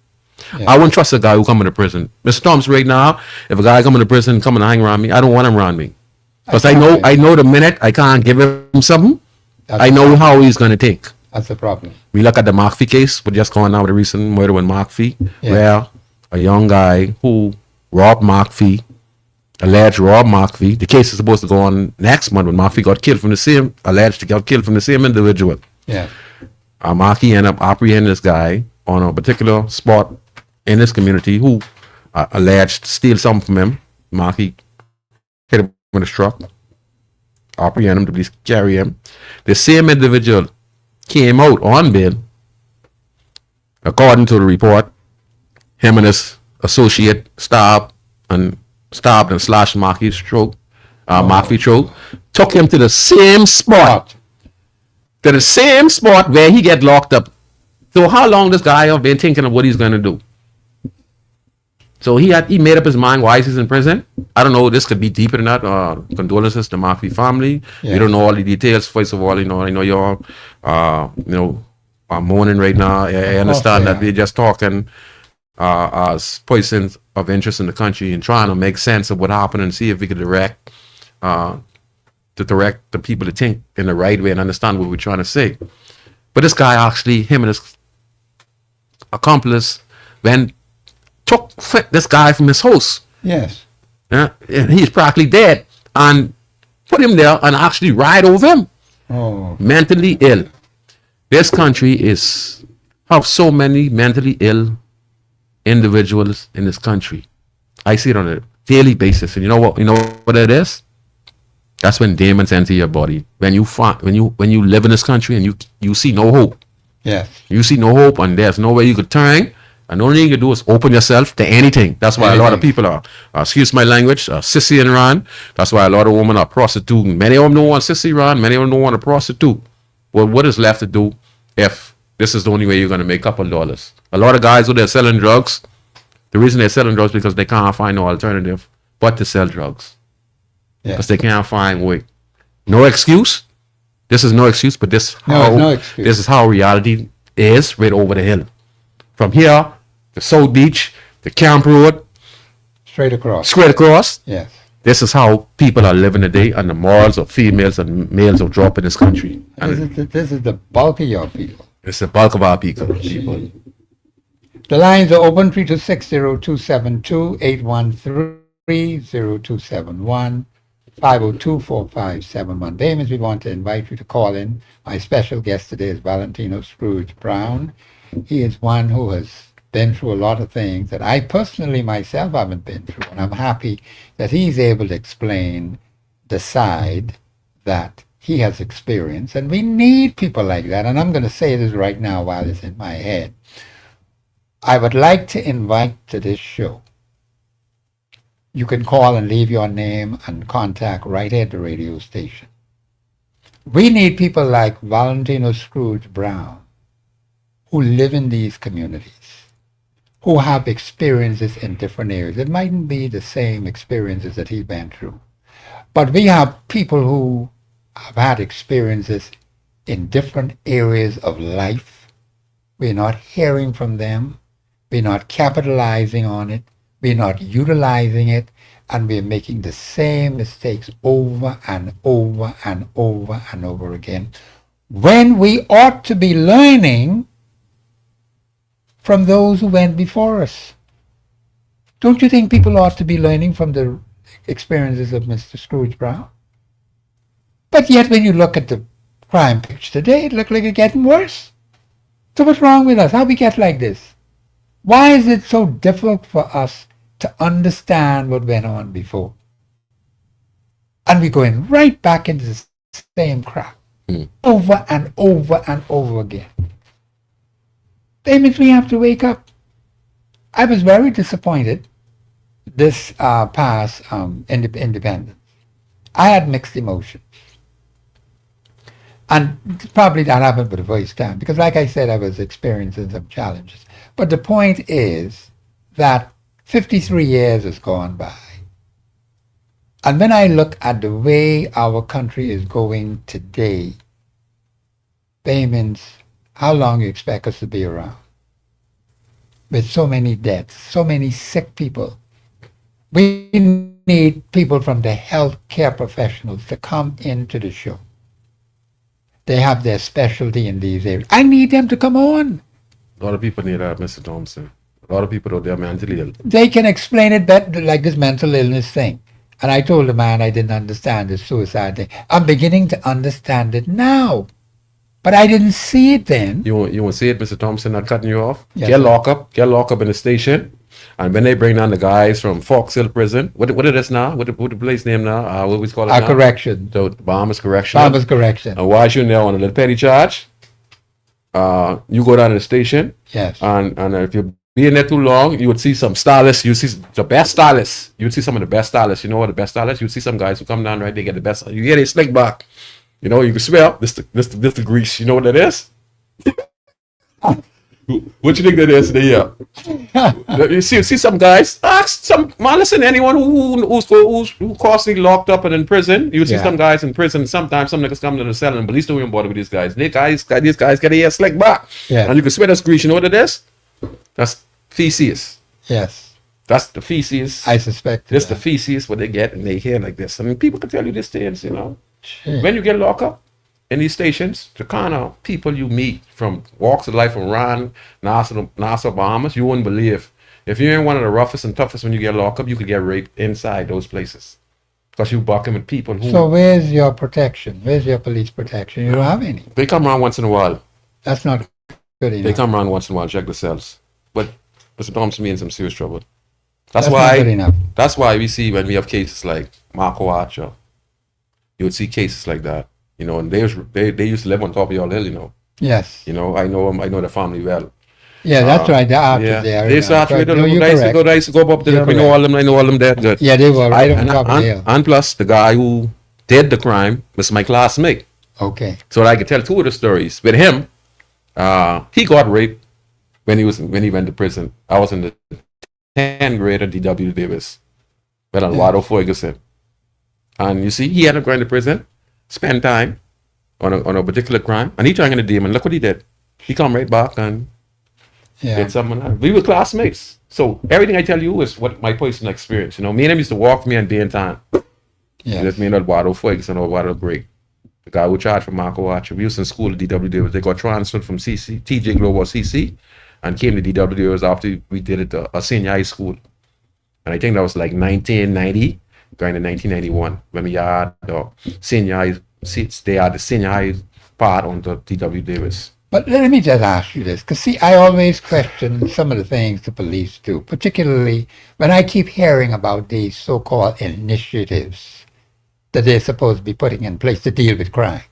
Yeah. I wouldn't trust a guy who come into prison. Mr. Thompson, right now, if a guy come into prison, come and hang around me, I don't want him around me. Because I know the minute I can't give him something, I know how he's going to think. That's the problem. We look at the Mark Fee case, we're just going out with the recent murder with Mark Fee, where a young guy who robbed Mark Fee, alleged robbed Mark Fee. The case is supposed to go on next month when Mark Fee got killed from the same, alleged to get killed from the same individual. Yeah. Mark Fee ended up apprehending this guy on a particular spot in this community who alleged to steal something from him. Marky hit him with a truck, apprehend him, the police carry him. The same individual came out on bail. According to the report, him and his associate stabbed and slashed Marky's throat. Took him to the same spot. To the same spot where he get locked up. So how long this guy have been thinking of what he's gonna do? So he made up his mind why he's in prison. I don't know. This could be deeper than that. Condolences to Marky family. Yeah. You don't know all the details. First of all, I know you're, mourning right now. I understand that we're just talking as persons of interest in the country and trying to make sense of what happened and see if we could direct the people to think in the right way and understand what we're trying to say. But this guy actually, him and his accomplice, took this guy from his house. Yes. And he's practically dead. And put him there and actually ride over him. Oh. Mentally ill. This country have so many mentally ill individuals in this country. I see it on a daily basis. And you know what it is? That's when demons enter your body. When you live in this country and you see no hope. Yes. You see no hope and there's nowhere you could turn. And the only thing you do is open yourself to anything. That's why a lot of people are, excuse my language, sissy and run. That's why a lot of women are prostituting. Many of them don't want sissy run. Many of them don't want to prostitute. Well, what is left to do if this is the only way you're going to make a couple dollars? A lot of guys who they're selling drugs, the reason they're selling drugs because they can't find no alternative but to sell drugs. Because they can't find way. No excuse. This is no excuse, but this is how reality is right over the hill. From here to South Beach, to Camp Road. Straight across. Yes. This is how people are living today, and the morals of females and males are dropping in this country. And This is the bulk of your people. it's the bulk of our people. The lines are open 326-0272-813-0271. 502-4571. Damons, we want to invite you to call in. My special guest today is Valentino Scrooge Brown. He is one who has been through a lot of things that I personally myself haven't been through. And I'm happy that he's able to explain the side that he has experienced. And we need people like that. And I'm going to say this right now while it's in my head. I would like to invite to this show. You can call and leave your name and contact right at the radio station. We need people like Valentino Scrooge Brown who live in these communities, who have experiences in different areas. It mightn't be the same experiences that he went through, but we have people who have had experiences in different areas of life. We're not hearing from them. We're not capitalizing on it. We're not utilizing it, and we're making the same mistakes over and over and over and over again, when we ought to be learning from those who went before us. Don't you think people ought to be learning from the experiences of Mr. Scrooge Brown? But yet when you look at the crime picture today, it looks like it's getting worse. So what's wrong with us? How we get like this? Why is it so difficult for us to understand what went on before? And we're going right back into the same crap over and over and over again. That means we have to wake up. I was very disappointed this past independence. I had mixed emotions. And probably that happened for the first time because, like I said, I was experiencing some challenges. But the point is that 53 years has gone by. And when I look at the way our country is going today, payments, how long you expect us to be around? With so many deaths, so many sick people. We need people from the healthcare professionals to come into the show. They have their specialty in these areas. I need them to come on. A lot of people need that, Mr. Thompson. A lot of people out there are mentally ill. They can explain it better, like this mental illness thing. And I told the man I didn't understand this suicide thing. I'm beginning to understand it now. But I didn't see it then. You want to see it, Mr. Thompson, not cutting you off? Yes, Get locked up in the station. And when they bring down the guys from Fox Hill Prison, what it is now? What the place name now? What we call it now? Correction. So Bahamas Correction. Bahamas Correction. And why shouldn't they on a little petty charge? You go down to the station, Yes. and if you're being there too long, you would see some stylists. You see the best stylists. You would see some of the best stylists. You know what the best stylists? You would see some guys who come down, right? They get the best. You get a slick back. You know, you can smell this the grease. You know what that is? What you think that is? You see some guys. Ask some man. Listen, anyone who's costly locked up and in prison. You see some guys in prison. Sometimes some niggas come to the cell and police don't even bother with these guys. These guys get a hair slick back. Yeah. And you can smell this grease. You know what it is? That's feces. Yes. That's the feces. I suspect. This the feces what they get in their hair like this. I mean, people can tell you these things, you know. Shit. When you get locked up in these stations, the kind of people you meet from walks of life around Nassau, Bahamas, you wouldn't believe. If you're in one of the roughest and toughest when you get locked up, you could get raped inside those places. Because you bucking with people who... So where's your protection? Where's your police protection? You don't have any. They come around once in a while. That's not good enough. They come around once in a while, check the cells. But Mr. Thompson be in some serious trouble. That's not good enough. That's why we see when we have cases like Marco Archer, you would see cases like that. You know, and they used to live on top of your hill, you know. Yes. You know, I know them, I know the family well. Yeah, that's right. The art Yeah. is there. They used to actually, No, you're I used to go up to them. I know all them there. Good. Yeah, they were right on top of the and, hill. and plus, the guy who did the crime was my classmate. Okay. So I could tell two of the stories. With him, he got raped when he went to prison. I was in the 10th grade at D.W. Davis with Alvaro Ferguson. And you see, he had to go into prison, spend time on a particular crime, and he trying to redeem, and look what he did. He come right back and did something else. We were classmates. So everything I tell you is what my personal experience. You know, me and him used to walk me and day and time. Yeah. Just me and Eduardo Ferguson or Eduardo Great. The guy who charged for Marco Archer. We was in school at DW Davis. They got transferred from CC, TJ Global CC, and came to DW Davis after we did it at a senior high school. And I think that was like 1990, going to 1991, when we had the senior high seats. They had the senior high part on the DW Davis. But let me just ask you this, because see, I always question some of the things the police do, particularly when I keep hearing about these so-called initiatives that they're supposed to be putting in place to deal with crime.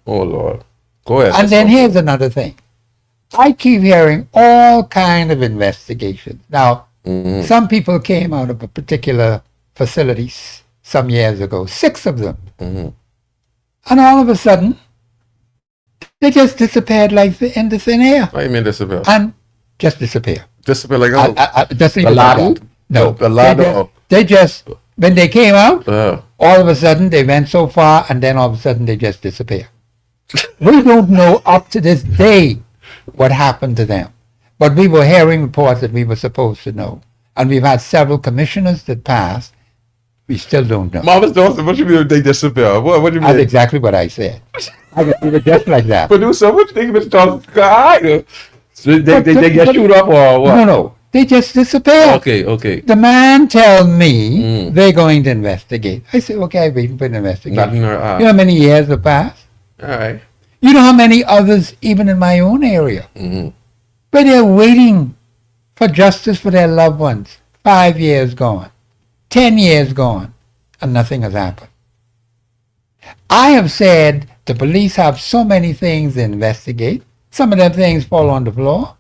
Oh, Lord. Go ahead. And then here's another thing. I keep hearing all kind of investigations. Now, some people came out of a particular facility some years ago, 6 of them. And all of a sudden, they just disappeared like in the thin air. What do you mean disappear? And just disappear. Disappear like oh. Just The Laden? No. The Laden? They just, when they came out, Uh, all of a sudden they went so far and then all of a sudden they just disappear. We don't know up to this day what happened to them. But we were hearing reports that we were supposed to know. And we've had several commissioners that passed. We still don't know. Marvelous Dawson, what you mean they disappear? What do you mean? That's exactly what I said. I can do it just like that. Producer, what you think Mr. Dawson? God, so they get shoot up or what? No. They just disappear. Okay. The man tell me they're going to investigate. I say, okay, I'm waiting for an investigation. Nothing, You know how many years have passed? all right. You know how many others, even in my own area, where they're waiting for justice for their loved ones. 5 years gone, 10 years gone, and nothing has happened. I have said the police have so many things to investigate. Some of them things fall on the floor,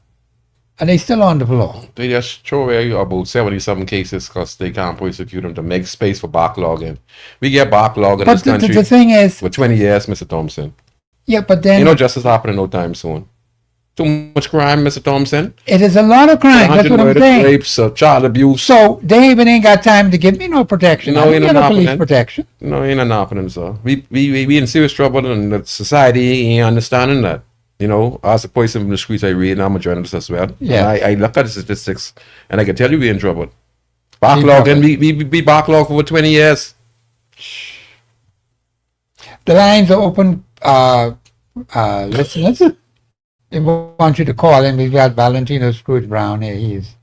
and they still on the floor. They just throw away about 77 cases because they can't prosecute them to make space for backlogging. We get backlogged in But this country the thing is, for 20 years, Mr. Thompson. yeah, but then You know justice happening no time soon. Too much crime, Mr. Thompson. it is a lot of crime. That's 100 what I'm murders, saying. rapes, child abuse. So they even ain't got time to give me no protection. No, I don't ain't get no no police happening. protection. No, ain't nothing happening, sir. We in serious trouble, and the society ain't understanding that. You know, as a person from the streets, I read, and I'm a journalist as well. Yeah. And I look at the statistics, and I can tell you we're in trouble. Backlogging, we backlogged for over 20 years. The lines are open, listeners. We want you to call in. We've got Valentino Scrooge Brown here. He's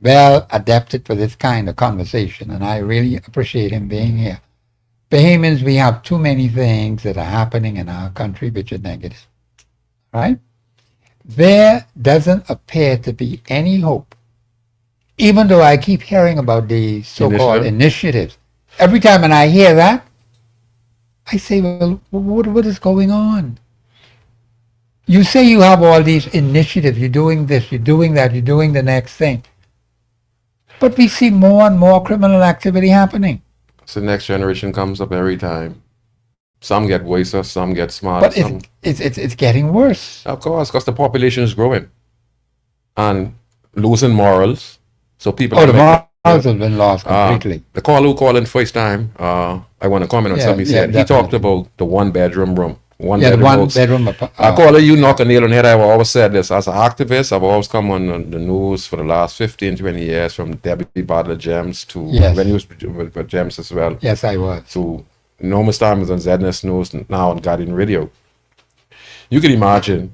well adapted for this kind of conversation, and I really appreciate him being here. Bahamians, we have too many things that are happening in our country which are negative, right? There doesn't appear to be any hope, even though I keep hearing about these so-called initiatives. Every time when I hear that, I say, well, what is going on? You say you have all these initiatives. You're doing this. You're doing that. You're doing the next thing. But we see more and more criminal activity happening. So the next generation comes up every time. Some get wiser, some get smarter. But it's getting worse. Of course, because the population is growing and losing morals. So people. Oh, the morals have been lost completely. The caller who called in first time, I want to comment on something he said. He talked about the one-bedroom room. Bedroom. I call it, you knock a nail on the head. I've always said this. As an activist, I've always come on the news for the last 15, 20 years, from Debbie Butler Gems to when he was with Gems as well. Yes, I was. To enormous times on ZNS News, now on Guardian Radio. You can imagine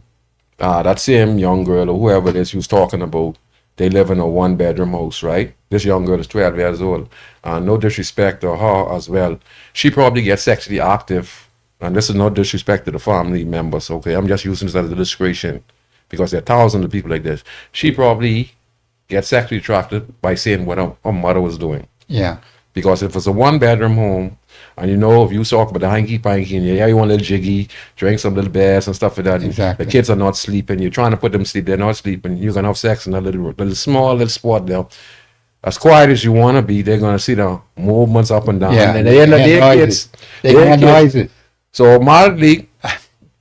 that same young girl or whoever it is who's talking about, they live in a one-bedroom house, right? This young girl is 12 years old. No disrespect to her as well. She probably gets sexually active. And this is no disrespect to the family members, okay? I'm just using this as an illustration because there are thousands of people like this. She probably gets sexually attracted by seeing what her mother was doing. Yeah. Because if it's a one-bedroom home, and you know, if you talk about the hanky-panky, and you want a little jiggy, drink some little beers and stuff like that, exactly. The kids are not sleeping, you're trying to put them to sleep, they're not sleeping, you're going to have sex in a little small spot there. As quiet as you want to be, they're going to see the movements up and down. Yeah, and they're kids. They get noises. So moderately,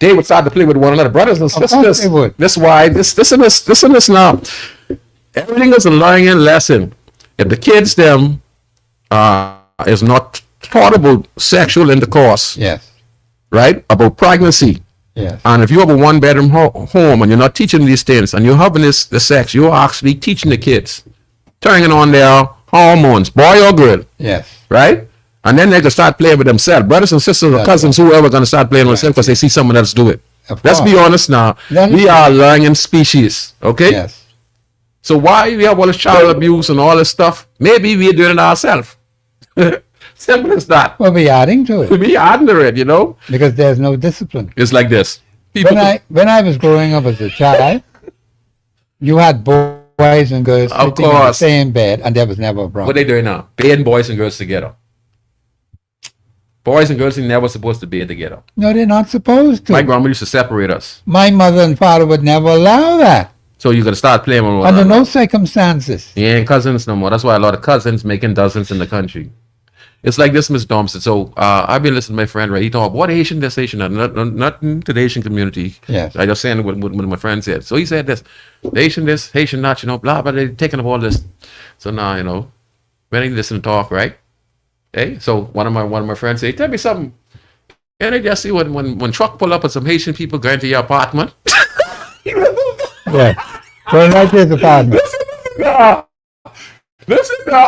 they would start to play with one another, brothers and sisters. That's why listen this now. Everything is a learning lesson. If the kids them is not taught about sexual intercourse, yes, right, about pregnancy, yes, and if you have a one-bedroom home and you're not teaching these things and you're having the sex, you're actually teaching the kids, turning on their hormones, boy or girl, yes, right. And then they can start playing with themselves. Brothers and sisters or cousins, whoever, going to start playing with themselves because they see someone else do it. Let's be honest now. We are a learning species, okay? Yes. So why we have all this child abuse and all this stuff? Maybe we're doing it ourselves. Simple as that. Well, we're adding to it. We're adding to it, you know? Because there's no discipline. It's like this. When I was growing up as a child, you had boys and girls sleeping in the same bed, and there was never a problem. What are they doing now? Being boys and girls together. Boys and girls are never supposed to be together. No, they're not supposed to. My grandma used to separate us. My mother and father would never allow that. So you're going to start playing with one under another. no circumstances. You ain't cousins no more. That's why a lot of cousins making dozens in the country. It's like this, Ms. Thompson. So I've been listening to my friend, right? He talked, what Haitian, this Haitian, not to the Haitian community. Yes. I just saying what my friend said. So he said this, Haitian this, Haitian that, you know, blah, blah, they're taking up all this. So now, you know, when he listen to talk, right? Hey, so one of my friends say, tell me something. And I just see when truck pull up with some Haitian people going to your apartment. Yeah. Well, that's his apartment. Listen now.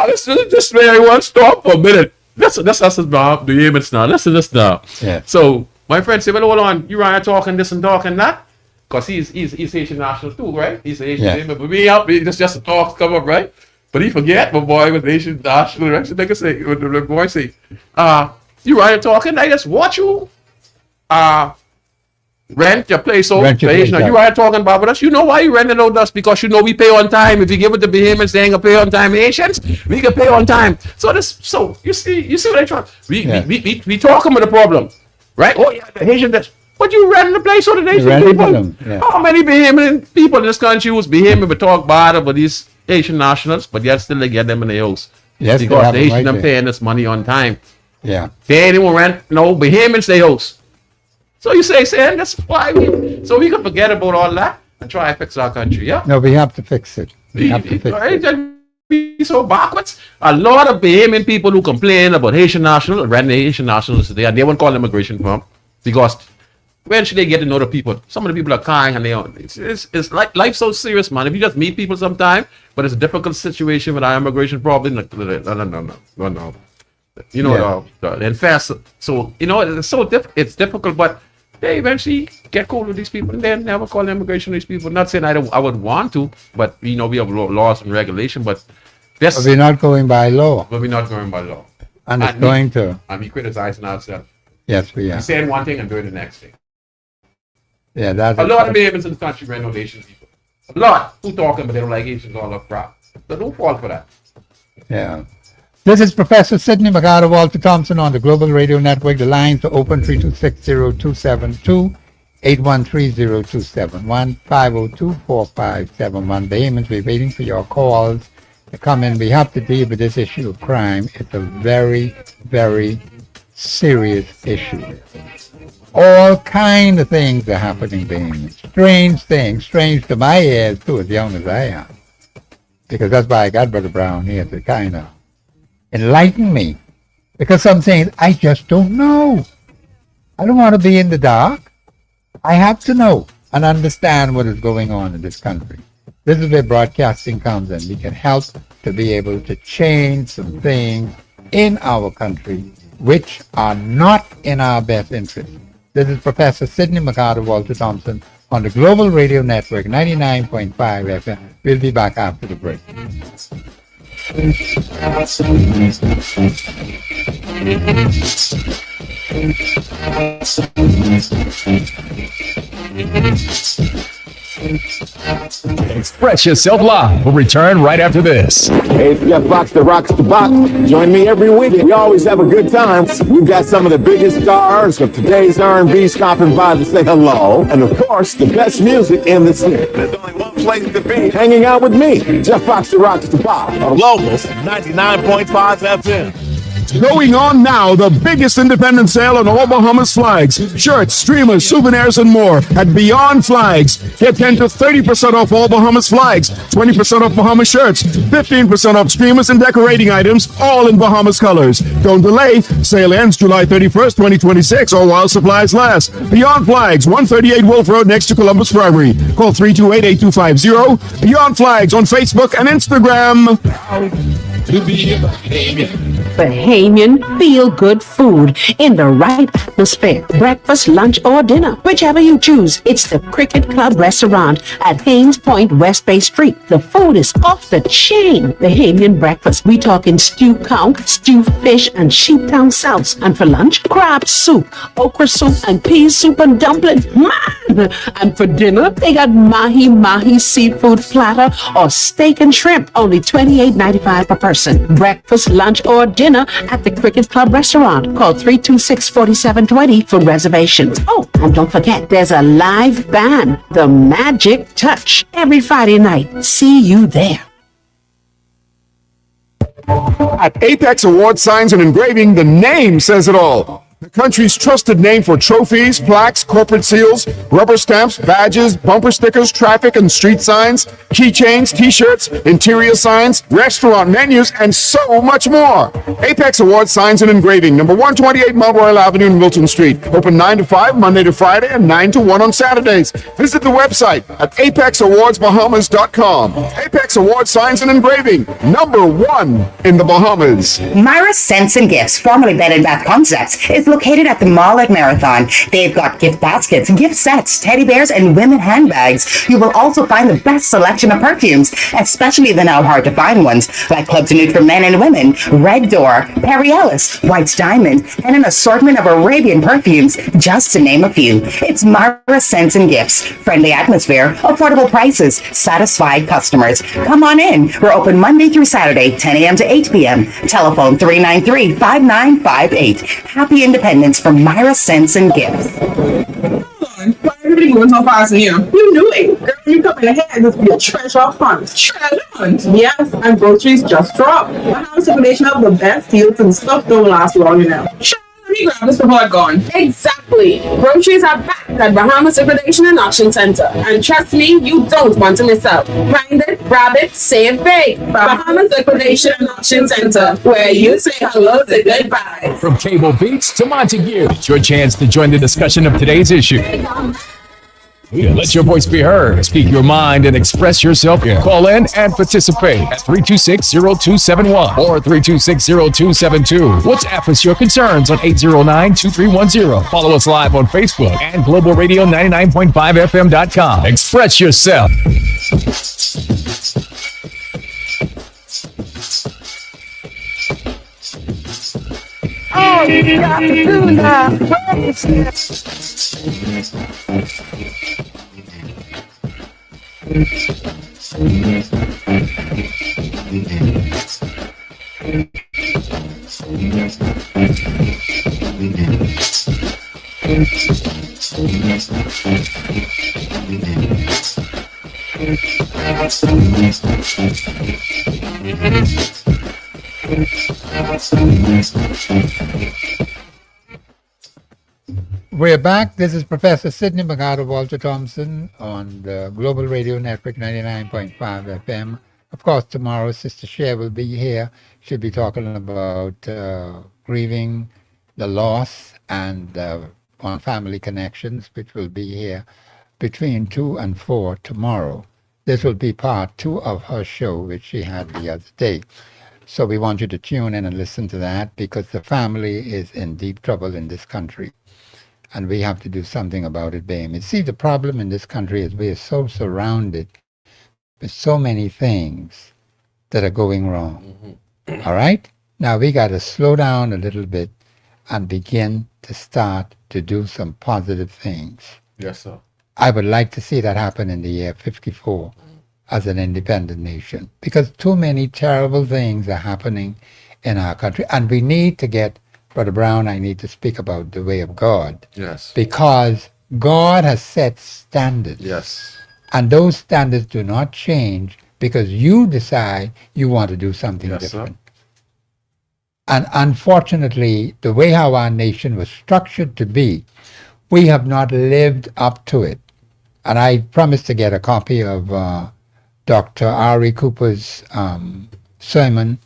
This where I want to stop for a minute. That's us about the Yemens now. Listen this now. Yeah. So my friend said, well, hold on, you right talking this and talking that? Because he's Haitian national too, right? He's Haitian, but we out, it's just a talk come up, right? But he forget my boy was Haitian national, right? So they can say, the boy say, you right talking, I just watch you rent your place out. You right talking about us. You know why you renting out us? Because you know we pay on time. If you give it to Bahamians, they ain't gonna pay on time. Haitians, we can pay on time. So you see what I try. We talking about the problem, right? Oh yeah, the Haitian this. But you renting the place out of the Haitian people. Yeah. How many Bahamian people in this country who's Bahamian but talk bad about these Haitian nationals, but yet still they get them in the house. Yes, because the Haitian them paying this money on time. Yeah. They ain't even rent no Bahamians they host. So you say, that's why so we can forget about all that and try to fix our country, yeah? No, we have to fix it. We have to fix it. Be so backwards. A lot of Bahamian people who complain about Haitian nationals, renting Haitian nationals today, and they won't call immigration firm because eventually they get to know the people. Some of the people are kind and it's like life's so serious, man. If you just meet people sometime, but it's a difficult situation with our immigration problem. No. You know, and fast. So, you know, it's so it's difficult, but they eventually get cool with these people and they never call immigration these people. Not saying I would want to, but, you know, we have laws and regulation, but we're not going by law. But we're not going by law. And it's going to. And we criticizing ourselves. Yes, we are. We're saying one thing and doing the next thing. Yeah, that's a lot of Bahamians in the country rent no Haitian people. A lot who talking, but they don't like Haitians all up crap. So don't fall for that. Yeah. This is Professor Sidney Walter Thompson on the Global Radio Network. The lines are open 3260272. 813-0271, 502-4571. Bahamians, we're waiting for your calls to come in. We have to deal with this issue of crime. It's a very, very serious issue. All kind of things are happening, Bahamians. Strange things, strange to my ears too, as young as I am. Because that's why I got Brother Brown here to kind of enlighten me. Because some things I just don't know. I don't want to be in the dark. I have to know and understand what is going on in this country. This is where broadcasting comes in. We can help to be able to change some things in our country which are not in our best interest. This is Professor Sidney Walter Thompson on the Global Radio Network, 99.5 FM. We'll be back after the break. Express yourself live. We'll return right after this. Hey, it's Jeff Fox, the Rocks the Box. Join me every week. We always have a good time. We've got some of the biggest stars of today's R&B stopping by to say hello. And of course, the best music in the city. There's only one place to be. Hanging out with me, Jeff Fox, the Rocks the Box. Locals, 99.5 FM. Going on now, the biggest independent sale on all Bahamas flags. Shirts, streamers, souvenirs, and more at Beyond Flags. Get 10 to 30% off all Bahamas flags, 20% off Bahamas shirts, 15% off streamers and decorating items, all in Bahamas colors. Don't delay. Sale ends July 31st, 2026, or while supplies last. Beyond Flags, 138 Wolf Road next to Columbus Primary. Call 328-8250. Beyond Flags on Facebook and Instagram. To be a Bahamian. Bahamian feel-good food in the right atmosphere. Breakfast, lunch, or dinner, whichever you choose. It's the Cricket Club Restaurant at Haynes Point, West Bay Street. The food is off the chain. Bahamian breakfast. We talking stew cow, stew fish, and sheeptown souths. And for lunch, crab soup, okra soup, and pea soup and dumplings. Man! And for dinner, they got mahi seafood platter or steak and shrimp. Only $28.95 per person. Breakfast, lunch, or dinner at the Cricket Club Restaurant. Call 326-4720 for reservations. Oh, and don't forget, there's a live band, The Magic Touch, every Friday night. See you there. At Apex Award Signs and Engraving, the name says it all. The country's trusted name for trophies, plaques, corporate seals, rubber stamps, badges, bumper stickers, traffic and street signs, keychains, t-shirts, interior signs, restaurant menus, and so much more. Apex Award Signs and Engraving, number 128 Mount Royal Avenue in Milton Street. Open 9 to 5, Monday to Friday, and 9 to 1 on Saturdays. Visit the website at apexawardsbahamas.com. Apex Award Signs and Engraving, number 1 in the Bahamas. Myra Scents and Gifts, formerly Bed and Bath Concepts, is located at the mall at Marathon. They've got gift baskets, gift sets, teddy bears, and women handbags. You will also find the best selection of perfumes, especially the now hard to find ones, like Club to Nude for men and women, Red Door, Perry Ellis, White's Diamond, and an assortment of Arabian perfumes, just to name a few. It's Myra Scents and Gifts. Friendly atmosphere, affordable prices, satisfied customers. Come on in. We're open Monday through Saturday, 10 a.m. to 8 p.m. Telephone 393-5958. Happy Independence from Myra Scents and Gifts. Why everything going so fast in here? You knew it. Girl, you come in ahead, this be a treasure hunt. Treasure hunt. Yes, and groceries just dropped. I have a simulation of the best deals and stuff don't last long enough. Let me grab this before I go on. Exactly. Groceries are back at Bahamas Liquidation and Auction Center. And trust me, you don't want to miss out. Find it, grab it, save big. Bahamas Liquidation and Auction Center, where you say hello to goodbye. From Cable Beach to Montague, it's your chance to join the discussion of today's issue. Let your voice be heard. Speak your mind and express yourself. Call in and participate at 326-0271 or 326-0272. WhatsApp us your concerns on 809-2310. Follow us live on Facebook and globalradio99.5fm.com. Express yourself. All you got to do now is We're back. This is Professor Sidney Walter Thompson on the Global Radio Network 99.5 FM. Of course, tomorrow Sister Cher will be here. She'll be talking about grieving the loss and on family connections, which will be here between 2 and 4 tomorrow. This will be part 2 of her show, which she had the other day. So we want you to tune in and listen to that because the family is in deep trouble in this country. And we have to do something about it, baby. See, the problem in this country is we are so surrounded with so many things that are going wrong. All right? Now we got to slow down a little bit and begin to start to do some positive things. Yes, sir. I would like to see that happen in the year 54 as an independent nation because too many terrible things are happening in our country. And we need to get Brother Brown, I need to speak about the way of God. Yes. Because God has set standards. Yes. And those standards do not change because you decide you want to do something different. Sir. And unfortunately, the way how our nation was structured to be, we have not lived up to it. And I promised to get a copy of Dr. Ari Cooper's sermon.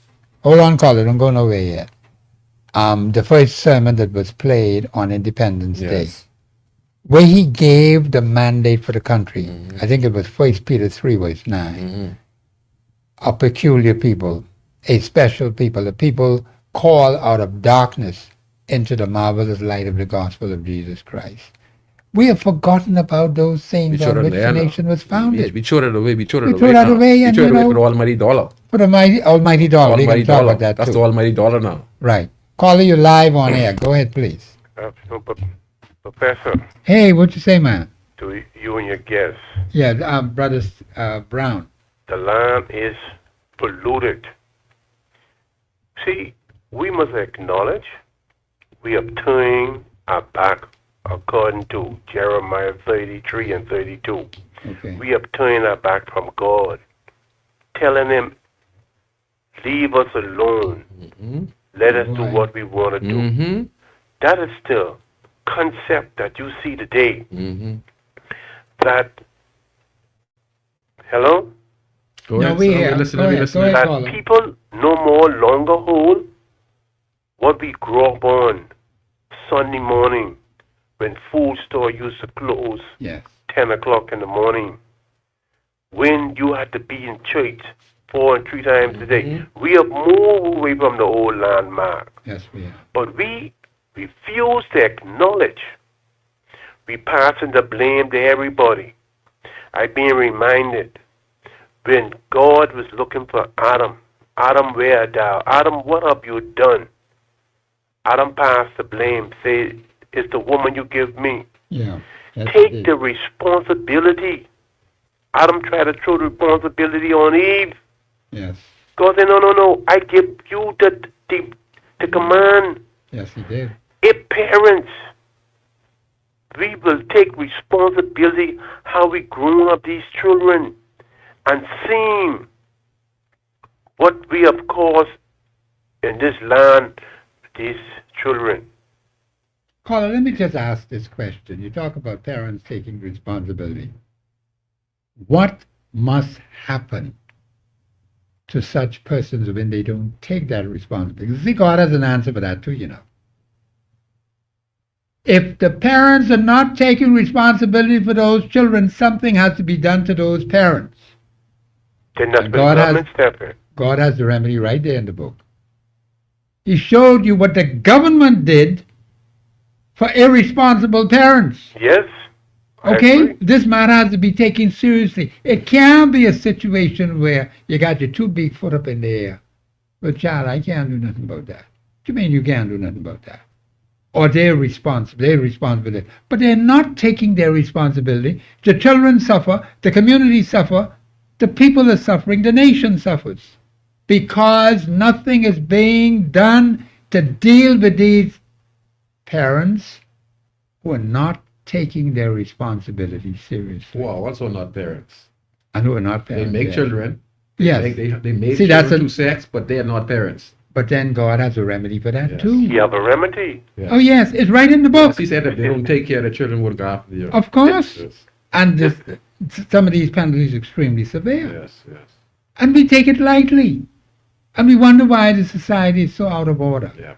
Hold on, caller, don't go nowhere yet. The first sermon that was played on Independence Day, where he gave the mandate for the country. I think it was 1 Peter 3 verse 9. A peculiar people, a special people, a people called out of darkness into the marvelous light of the gospel of Jesus Christ. We have forgotten about those things on which the nation was founded. We threw it away. We threw that away. We threw it away for the almighty dollar. For the almighty dollar. We can talk about that That's too. the almighty dollar now. Right. Caller, you live on air. Go ahead, please. Professor. Hey, what you say, man? To you and your guests. Yeah, Brother Brown. The land is polluted. See, we must acknowledge we have turned our back according to Jeremiah 33 and 32. Okay. We have turned our back from God, telling him, leave us alone. Let us do what we want to do. That is the concept that you see today. That, hello? No, we hear. That people no more longer hold what we grew up on Sunday morning when food store used to close 10 o'clock in the morning. When you had to be in church 4 and 3 times a day. We have moved away from the old landmark. Yes, we are. But we refuse to acknowledge. We passing the blame to everybody. I've been reminded when God was looking for Adam. Adam, where thou? Adam, what have you done? Adam passed the blame. Say, it's the woman you give me. Yeah. Take the responsibility. Adam tried to throw the responsibility on Eve. Yes. God said, no, I give you the command. Yes, he did. If parents, we will take responsibility how we grown up these children and seeing what we have caused in this land, these children. Caller, let me just ask this question. You talk about parents taking responsibility. What must happen to such persons when they don't take that responsibility? See, God has an answer for that too, you know. If the parents are not taking responsibility for those children, something has to be done to those parents. Then that's God has the remedy right there in the book. He showed you what the government did for irresponsible parents. Yes. Okay? This matter has to be taken seriously. It can't be a situation where you got your 2 big foot up in the air. Well, child, I can't do nothing about that. What do you mean you can't do nothing about that? Or they're responsible. But they're not taking their responsibility. The children suffer, the community suffer, the people are suffering, the nation suffers. Because nothing is being done to deal with these parents who are not taking their responsibility seriously. Wow, also not parents. And who are not They parents. make yeah. children. Yes. They made See, that's children a- to sex, but they are not parents. But then God has a remedy for that Yes. too. You have a remedy. Oh yes, it's right in the book. Yes, he said if they don't take care of the children, will go after you. Of course. Yes. And some of these penalties are extremely severe. Yes, yes. And we take it lightly. And we wonder why the society is so out of order. Yeah.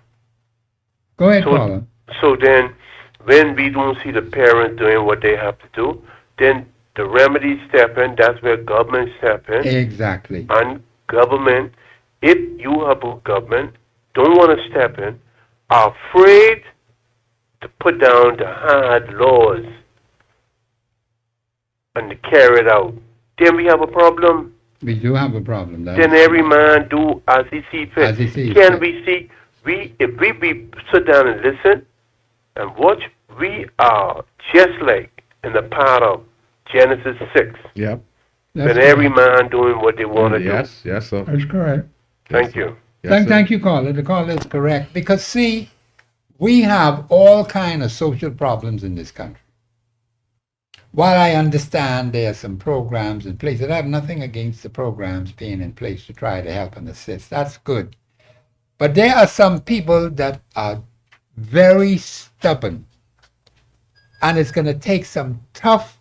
Go ahead, So, Paula. so then, when we don't see the parents doing what they have to do, then the remedy step in. That's where government step in. Exactly. And government, if you have a government, don't want to step in, are afraid to put down the hard laws and to carry it out, then we have a problem. We do have a problem. Then every man do as he see fit. As he sees Can fit. we see? If we sit down and listen and watch, we are just like in the part of Genesis 6. Yep. When every man doing what they want to do. Yes, yes, sir. That's correct. Thank you. Yes, sir. Thank you, caller. The caller is correct. Because see, we have all kind of social problems in this country. While I understand there are some programs in place, and I have nothing against the programs being in place to try to help and assist. That's good. But there are some people that are very stubborn. And it's going to take some tough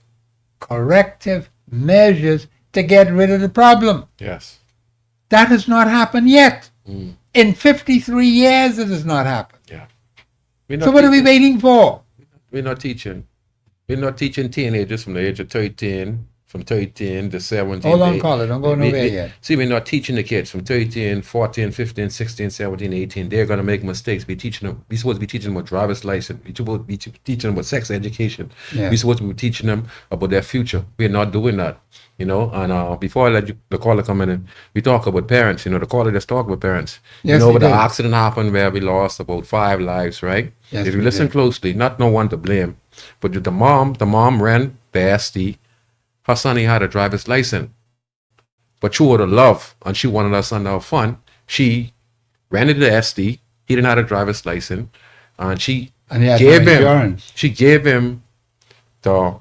corrective measures to get rid of the problem. Yes. That has not happened yet. Mm. In 53 years, it has not happened. Yeah. So what are we waiting for? We're not teaching. We're not teaching teenagers from the age of 13, from 13 to 17. Hold on, caller. Don't go nowhere yet. See, we're not teaching the kids from 13, 14, 15, 16, 17, 18. They're going to make mistakes. We're teaching them. We're supposed to be teaching them about driver's license. We're supposed to be teaching them about sex education. Yeah. We're supposed to be teaching them about their future. We're not doing that. You know, and before I let the caller come in, we talk about parents. You know, the caller just talk about parents. Yes, you know, we but the did. accident happened where we lost about 5 lives, right? Yes, if you we listen did. closely, not no one to blame, but the mom ran the SD. Her son, he had a driver's license, but through the love, and she wanted her son to have fun, she rented the SD. He didn't have a driver's license, and she And he has gave no him. insurance. She gave him the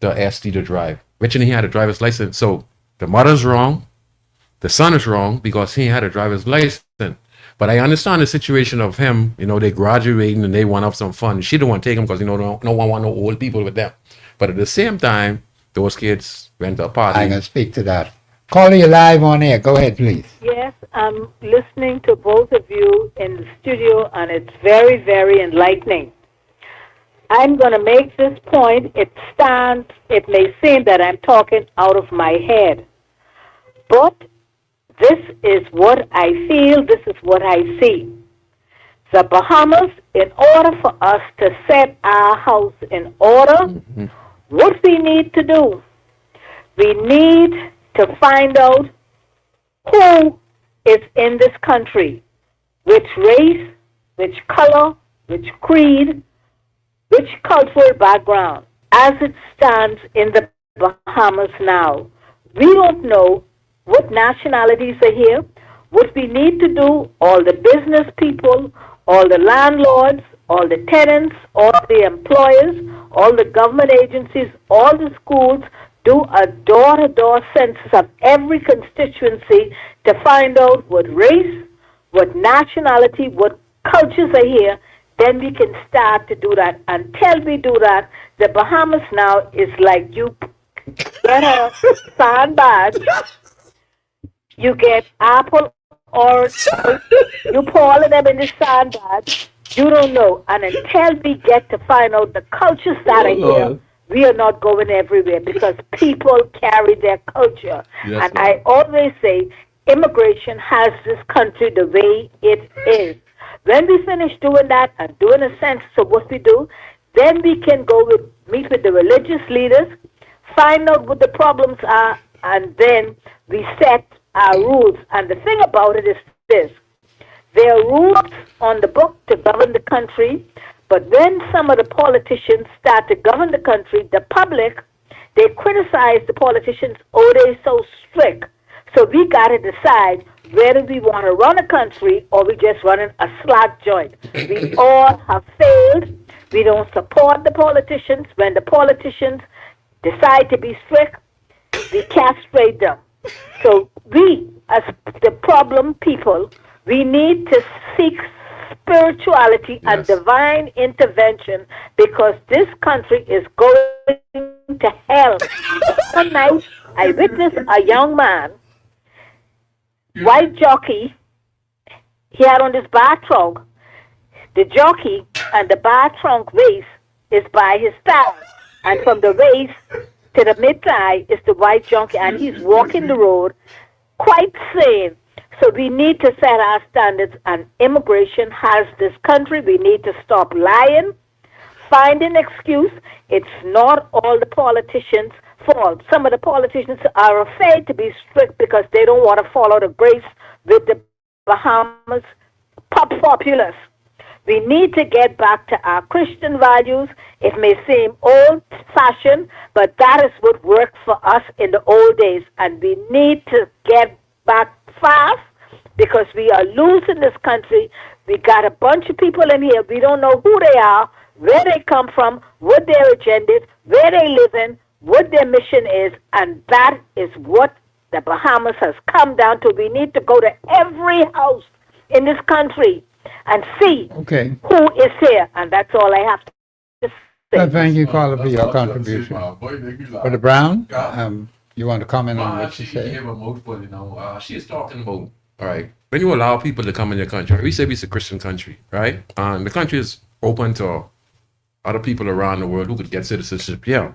SD to drive. Originally, he had a driver's license, so the mother's wrong, the son is wrong because he had a driver's license. But I understand the situation of him. You know, they graduating and they want to have some fun. She don't want to take him because no one want no old people with them. But at the same time, those kids went to a party. I'm going to speak to that. Caller, you live on air. Go ahead, please. Yes, I'm listening to both of you in the studio, and it's very, very enlightening. I'm going to make this point. It may seem that I'm talking out of my head, but this is what I feel, this is what I see. The Bahamas, in order for us to set our house in order, what we need to do, we need to find out who is in this country, which race, which color, which creed, which cultural background. As it stands in the Bahamas now, we don't know what nationalities are here. What we need to do, all the business people, all the landlords, all the tenants, all the employers, all the government agencies, all the schools, do a door-to-door census of every constituency to find out what race, what nationality, what cultures are here. Then we can start to do that. Until we do that, the Bahamas now is like you get a sandbag, you get apple or you pour all of them in the sandbag, you don't know. And until we get to find out the cultures that are here, we are not going everywhere because people carry their culture. Yes, and ma'am. I always say immigration has this country the way it is. When we finish doing that and doing a census of what we do, then we can meet with the religious leaders, find out what the problems are, and then we set our rules. And the thing about it is this. There are rules on the book to govern the country, but when some of the politicians start to govern the country, the public, they criticize the politicians, oh, they're so strict. So we got to decide whether we want to run a country or we just running a slack joint. We all have failed. We don't support the politicians. When the politicians decide to be strict, we castrate them. So we, as the problem people, we need to seek spirituality and divine intervention because this country is going to hell. One night, I witnessed a young man, white jockey. He had on this bar trunk. The jockey and the bar trunk waist is by his thigh, and from the waist to the mid thigh is the white jockey, and he's walking the road quite sane. So we need to set our standards, and immigration has this country. We need to stop lying, find an excuse. It's not all the politicians' fault. Some of the politicians are afraid to be strict because they don't want to follow the grace with the Bahamas populace. We need to get back to our Christian values. It may seem old-fashioned, but that is what worked for us in the old days, and we need to get back fast because we are losing this country. We got a bunch of people in here. We don't know who they are, where they come from, what their agenda is, where they live in, what their mission is, and that is what the Bahamas has come down to. We need to go to every house in this country and see who is here, and that's all I have to say. Thank you, Carla, for your contribution. Brother Brown, you want to comment on what she said? Gave a mouthful, you know. She is talking about, all right, when you allow people to come in your country, we say it's a Christian country, right? And the country is open to other people around the world who could get citizenship. Yeah.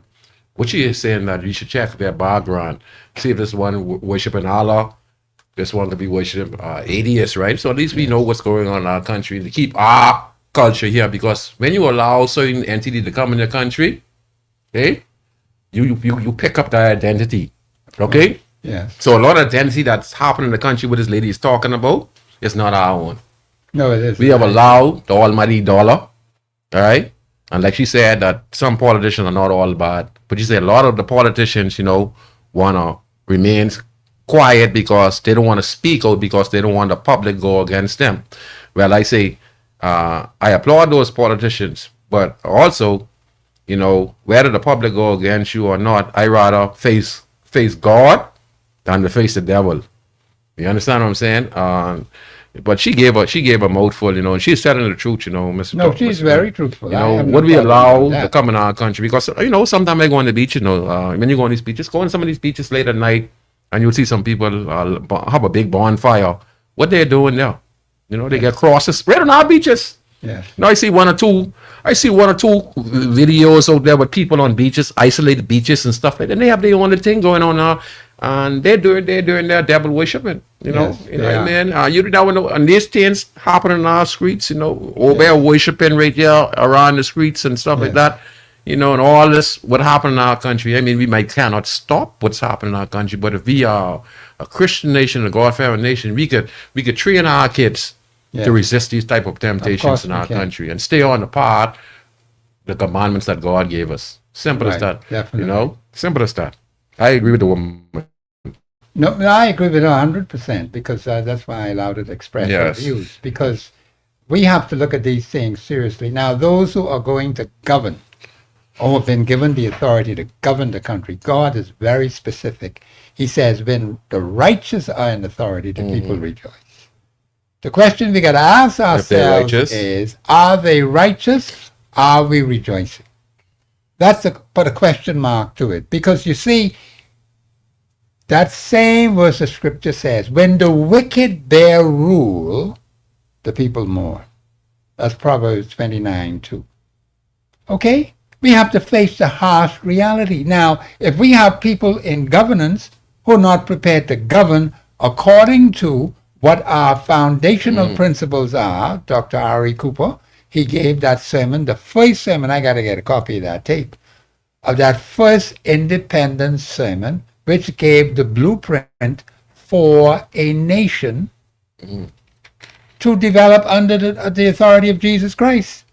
What she is saying that you should check their background, see if this one worshiping Allah, this one could be worshiping atheists, right? So at least we know what's going on in our country to keep our culture here, because when you allow certain entity to come in the country, okay, you pick up their identity, okay? Yeah. So a lot of identity that's happening in the country, what this lady is talking about, is not our own. No, it is. We have allowed the almighty dollar, all right? And like she said, that some politicians are not all bad, but you say a lot of the politicians, you know, want to remain quiet because they don't want to speak out, because they don't want the public go against them. Well, I say, I applaud those politicians, but also, you know, whether the public go against you or not, I rather face God than to face the devil. You understand what I'm saying? But she gave a mouthful, you know, and she's telling the truth, you know, Mr. No, she's very truthful. You know, what we allow to come in our country, because, you know, sometimes I go on the beach, you know, when you go on these beaches, go on some of these beaches late at night, and you'll see some people have a big bonfire. What they're doing there, you know, they get crosses right on our beaches. Yeah. You know, I see one or two videos out there with people on beaches, isolated beaches and stuff like that. And they have their own thing going on now, and they're doing their devil worshiping. You know, Yes, you know what I mean? You know, and these things happen in our streets. You know, over there worshiping right there around the streets and stuff like that. You know, and all this what happened in our country. I mean, we cannot stop what's happening in our country, but if we are a Christian nation, a God-fearing nation, we could train our kids to resist these type of temptations in our country and stay on the commandments that God gave us. Simple as that. Definitely. You know, simple as that. I agree with the woman. No, I agree with her 100% because that's why I allowed her to express her views, because we have to look at these things seriously. Now, those who are going to govern or have been given the authority to govern the country, God is very specific. He says, when the righteous are in authority, the people rejoice. The question we got to ask ourselves is, are they righteous? Are we rejoicing? That's put a question mark to it. Because you see, that same verse of scripture says, when the wicked bear rule, the people mourn. That's Proverbs 29:2. Okay? We have to face the harsh reality. Now, if we have people in governance who are not prepared to govern according to what our foundational principles are, Dr. R.E. Cooper, he gave that sermon, the first sermon, I got to get a copy of that tape, of that first independence sermon, which gave the blueprint for a nation to develop under the authority of Jesus Christ.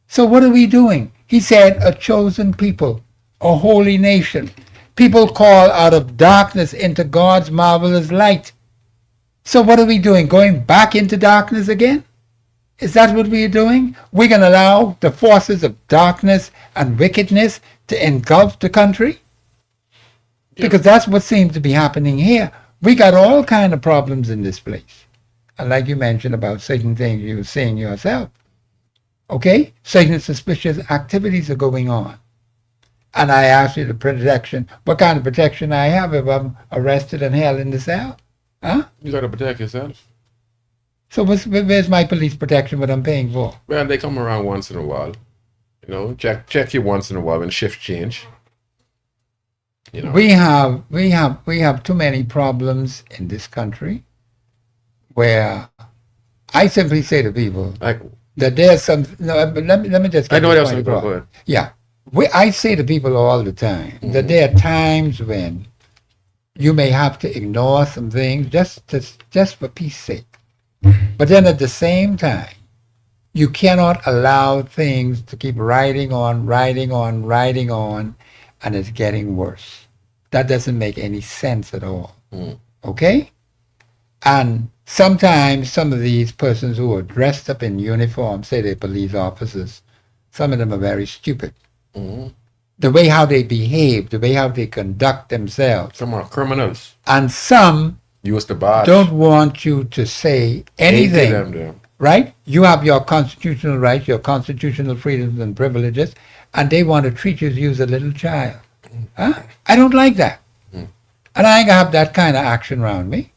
So what are we doing? He said, a chosen people, a holy nation, people called out of darkness into God's marvelous light. So what are we doing? Going back into darkness again? Is that what we are doing? We're going to allow the forces of darkness and wickedness to engulf the country? Because that's what seems to be happening here. We got all kind of problems in this place. And like you mentioned about certain things you were saying yourself. Okay? Certain suspicious activities are going on. And I asked you the protection, what kind of protection I have if I'm arrested and held in the cell? Huh? You got to protect yourself. So where's my police protection, what I'm paying for? Well, they come around once in a while. You know, check you once in a while when shift change. You know. We have too many problems in this country where I simply say to people that there's some. No, but let me just. Get I know this that's point what. across. Go ahead. Yeah, I say to people all the time that there are times when you may have to ignore some things just for peace sake, but then at the same time, you cannot allow things to keep riding on, and it's getting worse. That doesn't make any sense at all. Okay? And sometimes some of these persons who are dressed up in uniform, say they're police officers, some of them are very stupid. The way how they behave, the way how they conduct themselves. Some are criminals. And some use the badge. Don't want you to say anything. Right? You have your constitutional rights, your constitutional freedoms and privileges, and they want to treat you as you as a little child. Huh? I don't like that. And I ain't gonna have that kind of action around me.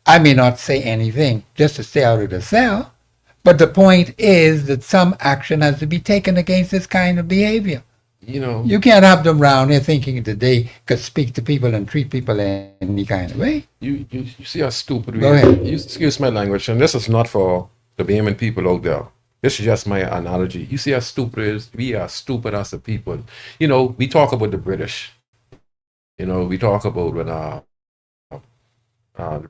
I may not say anything just to stay out of the cell, but the point is that some action has to be taken against this kind of behavior. You know, you can't have them around here thinking that they could speak to people and treat people in any kind of way. You see how stupid we Go are. ahead. Excuse my language, and this is not for the Bahamian people out there. This is just my analogy. You see how stupid it is? We are stupid as a people. You know, we talk about the British. You know, we talk about when the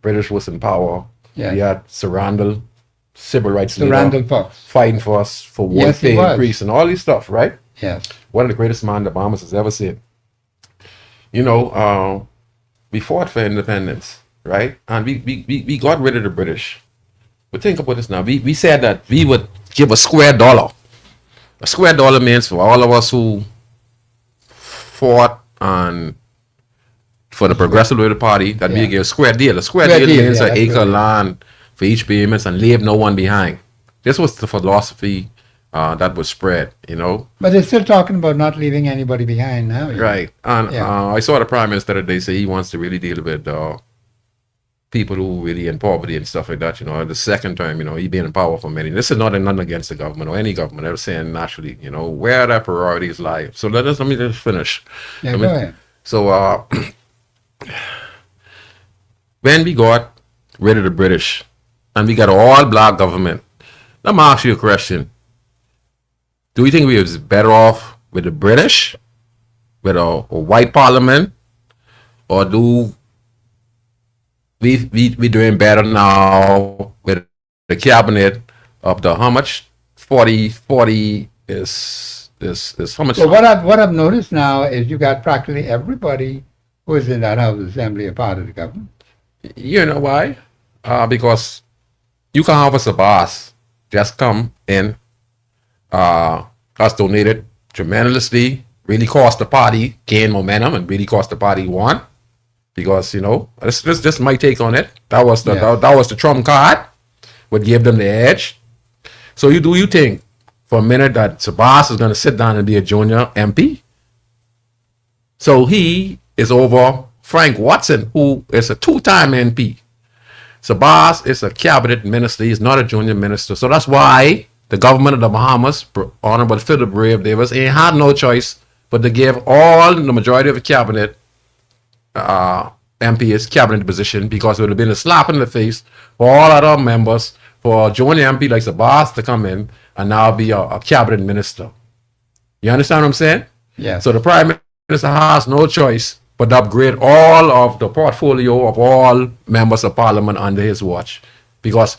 British was in power. Yeah. We had Sir Randall, civil rights Sir leader, Randall Fox. fighting for us for one Yes, he pay was. increase and all these stuff, right? Yes. One of the greatest man the Bahamas has ever seen. You know, we fought for independence, right? And we got rid of the British. But think about this now. We said that we would give a square dollar. A square dollar means for all of us who fought and for the Progressive Liberal Party that we give a square deal. A square deal means an acre of land for each payments and leave no one behind. This was the philosophy that was spread, you know. But they're still talking about not leaving anybody behind now. you know. Right. And I saw the Prime Minister today say he wants to really deal with people who really in poverty and stuff like that, you know. The second time, you know, he been in power for many. This is not nothing against the government or any government. I was saying naturally, you know, where their priorities lie. So let me just finish. Yeah, go ahead. So when we got rid of the British and we got an all-black government, let me ask you a question. Do you think we was better off with the British, with a white parliament, or do we doing better now with the cabinet of the how much? 40 is how much? So what I've noticed now is you got practically everybody who is in that House of Assembly a part of the government. You know why? Because you can have us a boss just come in, has donated tremendously, really cost the party gain momentum and really cost the party won. Because, you know, this just my take on it. That was the trump card, would give them the edge. So you think for a minute that Sabas is going to sit down and be a junior MP? So he is over Frank Watson, who is a 2-time MP. Sabas is a cabinet minister. He's not a junior minister. So that's why the government of the Bahamas, Honorable Philip Brave Davis, ain't had no choice but to give the majority of the cabinet MP's cabinet position, because it would have been a slap in the face for all other members for a junior MP like Sabas to come in and now be a cabinet minister. You understand what I'm saying? Yeah. So the Prime Minister has no choice but to upgrade all of the portfolio of all members of Parliament under his watch, because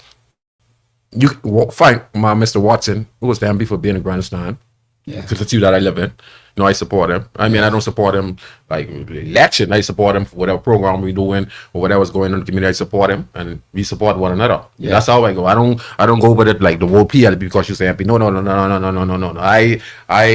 you find Mr. Watson, who was the MP for being a grandstand, because it's you that I live in. No, I support him. I mean, I don't support him like election. I support him for whatever program we're doing or whatever's going on in the community. I support him, and we support one another. Yeah. That's how I go. I don't go with it like the whole PLP because you say MP. No. I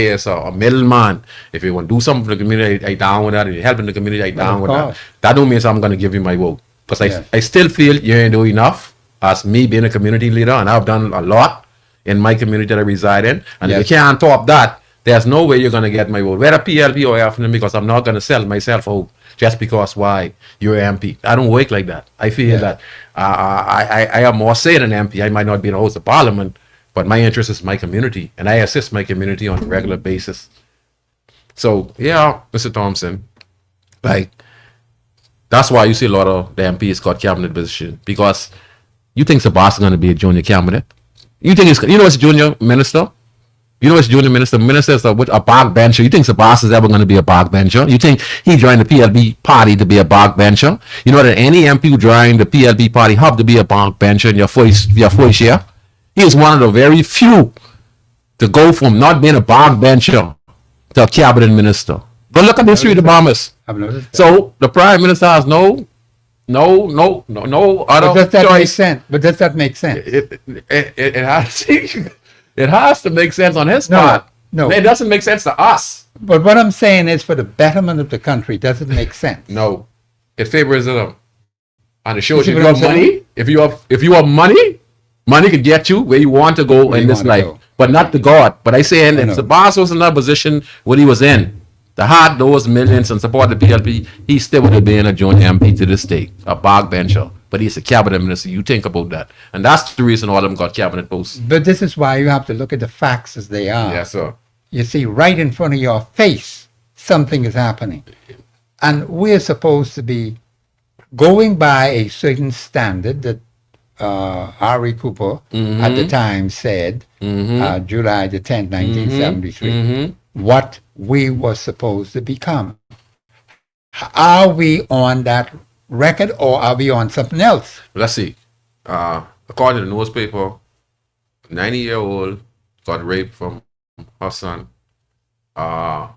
as a middleman, if you want to do something for the community, I down with that. If you're helping the community, I down with that. That don't mean I'm going to give you my vote because I still feel you ain't doing enough as me being a community leader, and I've done a lot in my community that I reside in, and if you can't top that, there's no way you're going to get my vote, whether PLP or FNM, because I'm not going to sell myself out just because why you're MP. I don't work like that. I feel that I have more say than MP. I might not be the host of parliament, but my interest is my community, and I assist my community on a regular basis. So, yeah, Mr. Thompson, like, that's why you see a lot of the MPs got cabinet position, because you think Sabas is going to be a junior cabinet. You think it's, you know, it's junior minister? You know, it's junior minister. Ministers are with a backbencher. You think Sabas is ever going to be a backbencher? You think he joined the PLP party to be a backbencher? You know that any MP who joined the PLP party have to be a backbencher in your first year? He is one of the very few to go from not being a backbencher to a cabinet minister. Go look at the history of the Bahamas. So the prime minister has no other but does that choice. make sense? But does that make sense? It has to. It has to make sense on his part. No. It doesn't make sense to us. But what I'm saying is for the betterment of the country, does it make sense? No. It favors them. And it shows You you see if what you I'm have money, if you have money can get you where you want to go in this life. But not to God. But I say if the boss was in that position when he was in, the had those millions and support the PLP, he still would have been a joint MP to this day, a backbencher. But he's a cabinet minister. You think about that. And that's the reason all of them got cabinet posts. But this is why you have to look at the facts as they are. Yes, sir. You see, right in front of your face, something is happening. And we're supposed to be going by a certain standard that Harry Cooper at the time said, July the 10th, 1973, what we were supposed to become. Are we on that record or are we on something else? Let's see. According to the newspaper, 90-year-old got raped from her son. A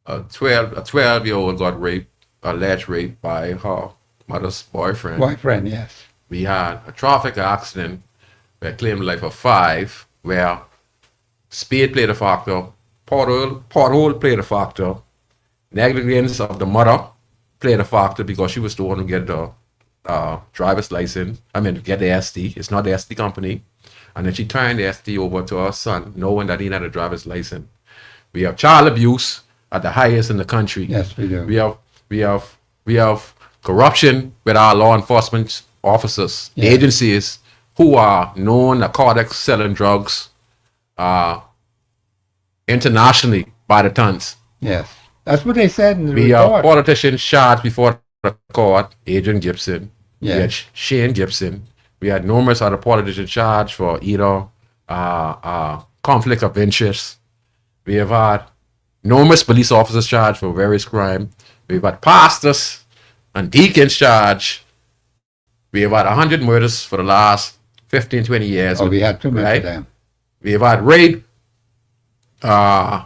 12-year-old got raped, alleged rape by her mother's boyfriend. Boyfriend, yes. We had a traffic accident where claimed the life of 5, where speed played a factor, pothole played a factor, negligence of the mother played a factor because she was the one who get the driver's license. Get the SD. It's not the SD company. And then she turned the SD over to her son, knowing that he had a driver's license. We have child abuse at the highest in the country. Yes, we do. We have corruption with our law enforcement officers, the agencies who are known narcotics selling drugs internationally by the tons. Yes. That's what they said in the we report. have politicians charged before the court, Adrian Gibson. Yeah. We had Shane Gibson. We had numerous other politicians charged for either conflict of interest. We have had numerous police officers charged for various crimes. We've had pastors and deacons charged. We have had 100 murders for the last 15, 20 years. We had too many of them. We have had rape. Sir.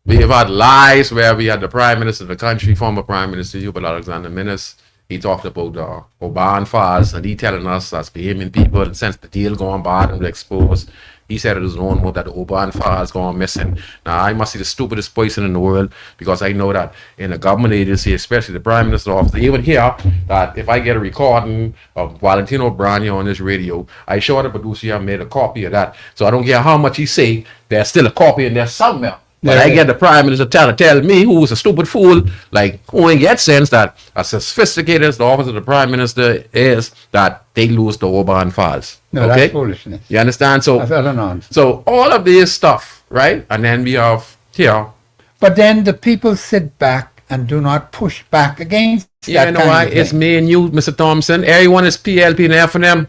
We have had lies where we had the Prime Minister of the country, former Prime Minister Hubert Alexander Minnis. He talked about the Oban files, and he telling us as Bahamian people, and since the deal going bad and exposed, he said it was known about that the Oban files going missing. Now, I must be the stupidest person in the world because I know that in a government agency, especially the Prime Minister's office, even here, that if I get a recording of Valentino Brania on this radio, I show the producer I made a copy of that. So I don't care how much he say, there's still a copy in there somewhere. But I get the Prime Minister tell me, who's a stupid fool, like, who ain't get sense that as sophisticated as the office of the Prime Minister is, that they lose the Oban files. No, that's foolishness. You understand? So, that's utter nonsense. So all of this stuff, right? And then we have here. But then the people sit back and do not push back against that. You know why? It's me and you, Mr. Thompson. Everyone is PLP and FNM.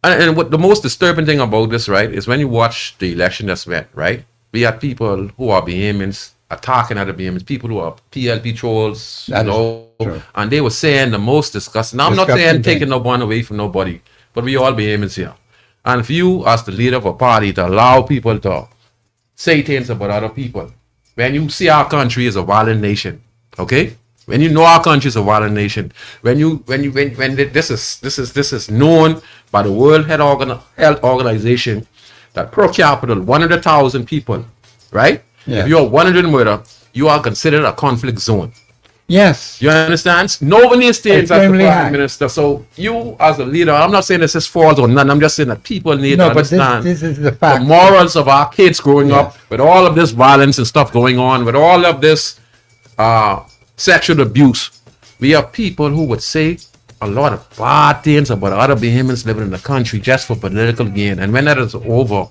And what the most disturbing thing about this, right, is when you watch the election that's went, right? We have people who are Bahamians attacking other Bahamians, people who are PLP trolls, and they were saying the most disgusting. Now, I'm not saying taking no one away from nobody, but we all Bahamians here. And for you, as the leader of a party, to allow people to say things about other people. When you see our country is a violent nation, okay? When you know our country is a violent nation, when this is known by the World Health Organization that per capita 100,000 people, right? Yeah. If you're 100 murder, you are considered a conflict zone. Yes. You understand? Nobody stands as the Extremely prime high. minister. So you as a leader, I'm not saying this is false or none. I'm just saying that people need to No, but understand this is the fact. the morals of our kids growing up with all of this violence and stuff going on, with all of this sexual abuse. We have people who would say a lot of bad things about other Bahamians living in the country just for political gain. And when that is over,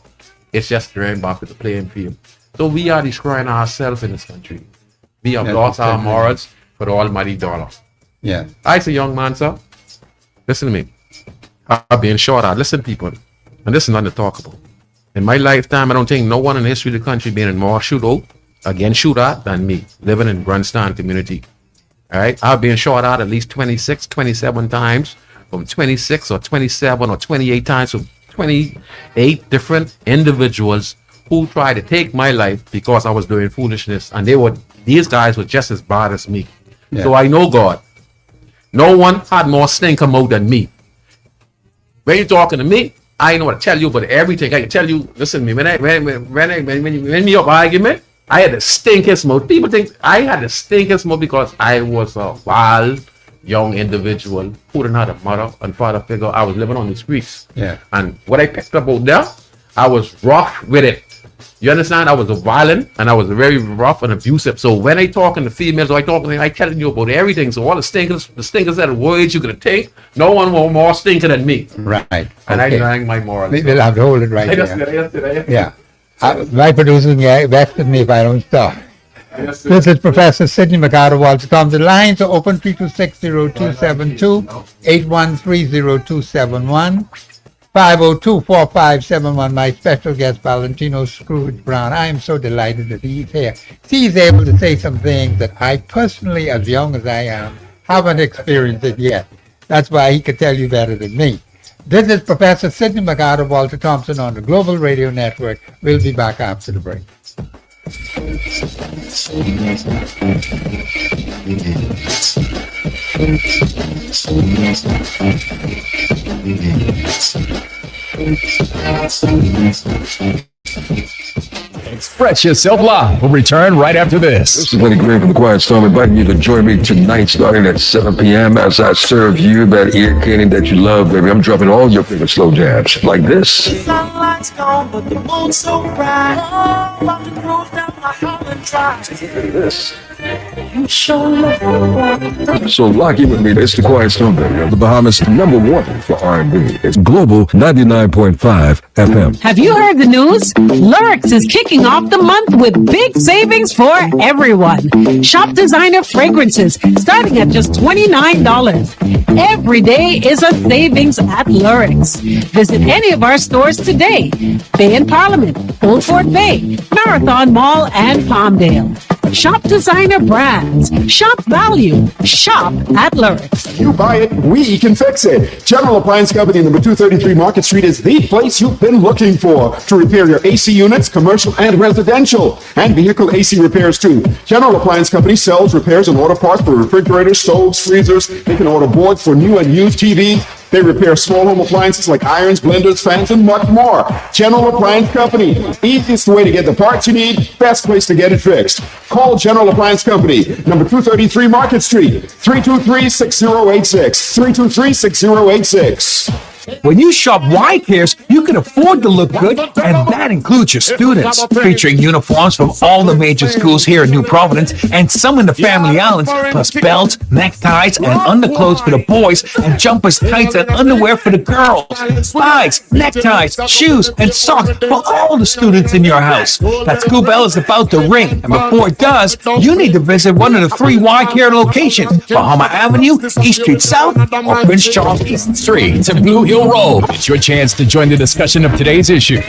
it's just throwing back to the playing field. So we are destroying ourselves in this country. We have lost our morals for the almighty dollar. Yeah. I say, young man, sir, listen to me. I've been shot at. Listen, people, and this is nothing to talk about. In my lifetime, I don't think no one in the history of the country been in more shootout than me, living in Grandstand community. All right, I've been shot at least 26, 27 times, from 26 or 27 or 28 times, from 28 different individuals who tried to take my life because I was doing foolishness, and these guys were just as bad as me. Yeah. So I know God. No one had more stinker mouth than me. When you're talking to me, I know what to tell you about everything. I can tell you, listen to me, when me up argument, I had the stinkest mouth. People think I had the stinkest mouth because I was a wild young individual who didn't have a mother and father figure. I was living on the streets. Yeah. And what I picked up out there, I was rough with it. You understand? I was violent and I was very rough and abusive. So when I talking to females or I telling you about everything. So all the stinkers that words you could think, no one was more stinker than me. Right. And Okay. I drank my morals. We'll have to hold it right there. Yeah. My producing guy vested me if I don't stop. This is Professor Sidney McCarter Walter Thompson. The lines are open 326-0272, 813-0271, 502-4571. My special guest, Valentino Scrooge Brown. I am so delighted that he's here. He's able to say some things that I personally, as young as I am, haven't experienced it yet. That's why he could tell you better than me. This is Professor Sidney McCarter Walter Thompson on the Global Radio Network. We'll be back after the break. Express yourself live. We'll return right after this. This is Lenny Green from the Quiet Storm, inviting you to join me tonight starting at 7 p.m. as I serve you that ear candy that you love, baby. I'm dropping all your favorite slow jams like this. Sunlight's gone, but the moon's so bright. Oh, about to cruise down my Holland Drive. This. You sure look good. So lock in with me. It's the Quiet Storm, baby. The Bahamas #1 for R&B. It's Global 99.5 FM. Have you heard the news? Lyrics is kicking off the month with big savings for everyone. Shop designer fragrances starting at just $29. Every day is a savings at Lyrics. Visit any of our stores today. Bay and Parliament, Old Fort Bay, Marathon Mall, and Palmdale. Shop designer brands. Shop value. Shop at Lyrics. You buy it, we can fix it. General Appliance Company, number 233 Market Street, is the place you've been looking for to repair your AC units, commercial and residential, and vehicle AC repairs too. General Appliance Company sells, repairs, and order parts for refrigerators, stoves, freezers. They can order boards for new and used TVs. They repair small home appliances like irons, blenders, fans, and much more. General Appliance Company. Easiest way to get the parts you need, best place to get it fixed. Call General Appliance Company, number 233 Market Street, 323-6086, 323-6086. When you shop Y Cares, you can afford to look good, and that includes your students. Featuring uniforms from all the major schools here in New Providence and some in the Family Islands, plus belts, neckties, and underclothes for the boys, and jumpers, tights, and underwear for the girls. Slides, neckties, shoes, and socks for all the students in your house. That school bell is about to ring, and before it does, you need to visit one of the 3 Y Care locations: Bahama Avenue, East Street South, or Prince Charles East Street to Blue Hill Road. It's your chance to join the discussion of today's issue.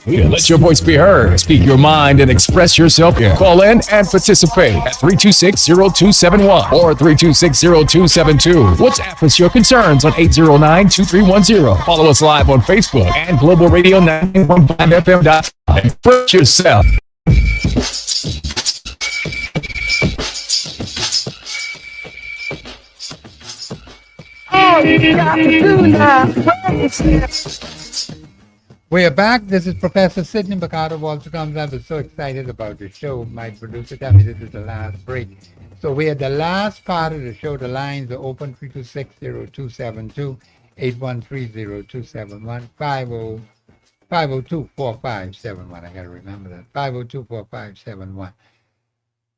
Yeah, let your voice be heard. Speak your mind and express yourself. Yeah. Call in and participate at 326-0271 or 326-0272. WhatsApp us your concerns on 809-2310. Follow us live on Facebook and Global Radio 915FM.com. Express yourself. All you got to do now. We are back. This is Professor Sidney Mercado Walter Combs. I was so excited about the show. My producer told me this is the last break. So we're at the last part of the show. The lines are open 326-0272, 813-0271, 502-4571. I got to remember that. 502-4571.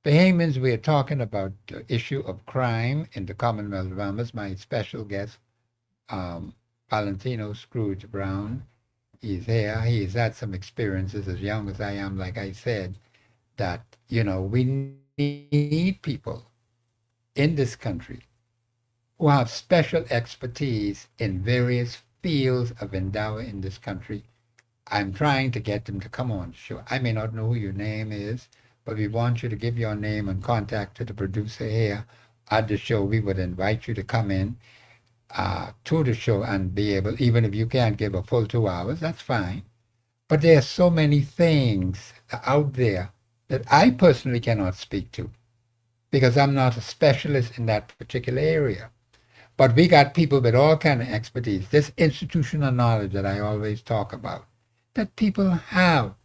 The Haymans, we are talking about the issue of crime in the Commonwealth of Bahamas. My special guest, Valentino Scrooge Brown, he's here. He's had some experiences as young as I am, like I said, that, we need people in this country who have special expertise in various fields of endeavor in this country. I'm trying to get them to come on the show. I may not know who your name is, but we want you to give your name and contact to the producer here at the show. We would invite you to come in to the show and be able, even if you can't give a full 2 hours, that's fine. But there are so many things out there that I personally cannot speak to because I'm not a specialist in that particular area. But we got people with all kind of expertise, this institutional knowledge that I always talk about, that people have,